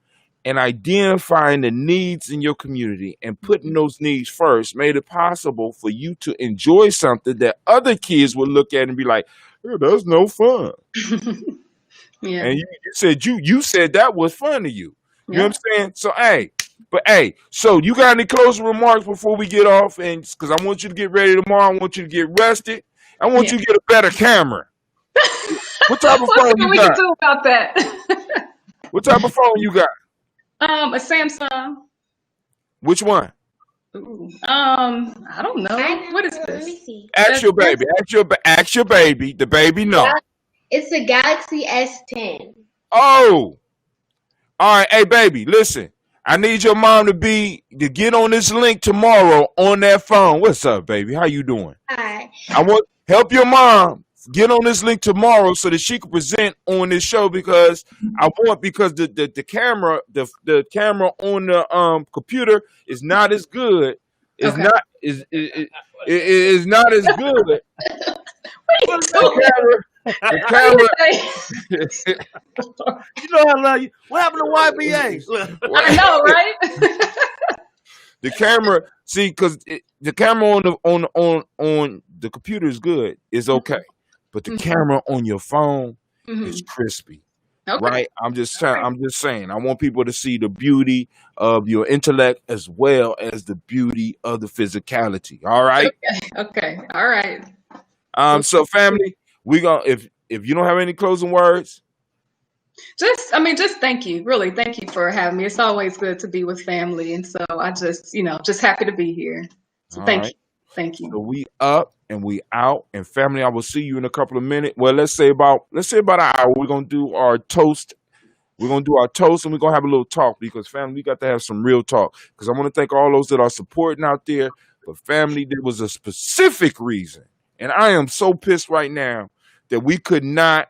and identifying the needs in your community and putting those needs first made it possible for you to enjoy something that other kids would look at and be like, oh, that's no fun. Yeah. And you said you said that was fun to you. You know what I'm saying? So so you got any closing remarks before we get off? And because I want you to get ready tomorrow, I want you to get rested. I want you to get a better camera. What type of phone you got? What can we do about that? What type of phone you got? A Samsung. Which one? Ooh. I don't know. What is this? Let me see. Ask your baby. Ask your baby. The baby know. It's a Galaxy S10. Oh. All right. Hey, baby, listen. I need your mom to get on this link tomorrow on that phone. What's up, baby? How you doing? Hi. I want help your mom get on this link tomorrow so that she can present on this show because the camera the camera on the computer is not as good. It's Okay. not is not as good. The camera. You know I love you. What happened to YBA? I know, right? The camera, because the camera on the computer is good, it's okay, but the camera on your phone is crispy, Okay. right? I'm just saying. I want people to see the beauty of your intellect as well as the beauty of the physicality. All right. Okay. All right. So family, we gonna if you don't have any closing words. Just thank you. Really, thank you for having me. It's always good to be with family. And so I just happy to be here. So thank you. Thank you. So we up and we out. And family, I will see you in a couple of minutes. Well, let's say about an hour. We're gonna do our toast. We're gonna do our toast and we're gonna have a little talk because family, we got to have some real talk. Because I want to thank all those that are supporting out there. But family, there was a specific reason. And I am so pissed right now that we could not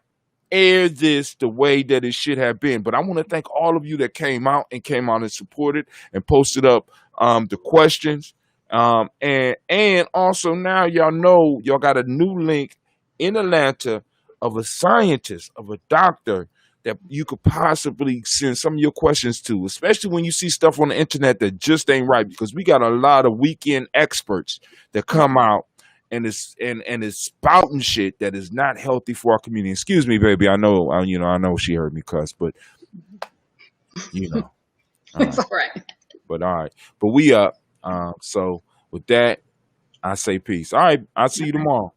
air this the way that it should have been. But I want to thank all of you that came out and supported and posted up the questions. And also now y'all know y'all got a new link in Atlanta of a scientist, of a doctor that you could possibly send some of your questions to, especially when you see stuff on the internet that just ain't right, because we got a lot of weekend experts that come out and it's spouting shit that is not healthy for our community. Excuse me, baby. I know, I know she heard me cuss, but all right. All right. But all right. But we up. So with that, I say peace. All right. I'll see you tomorrow.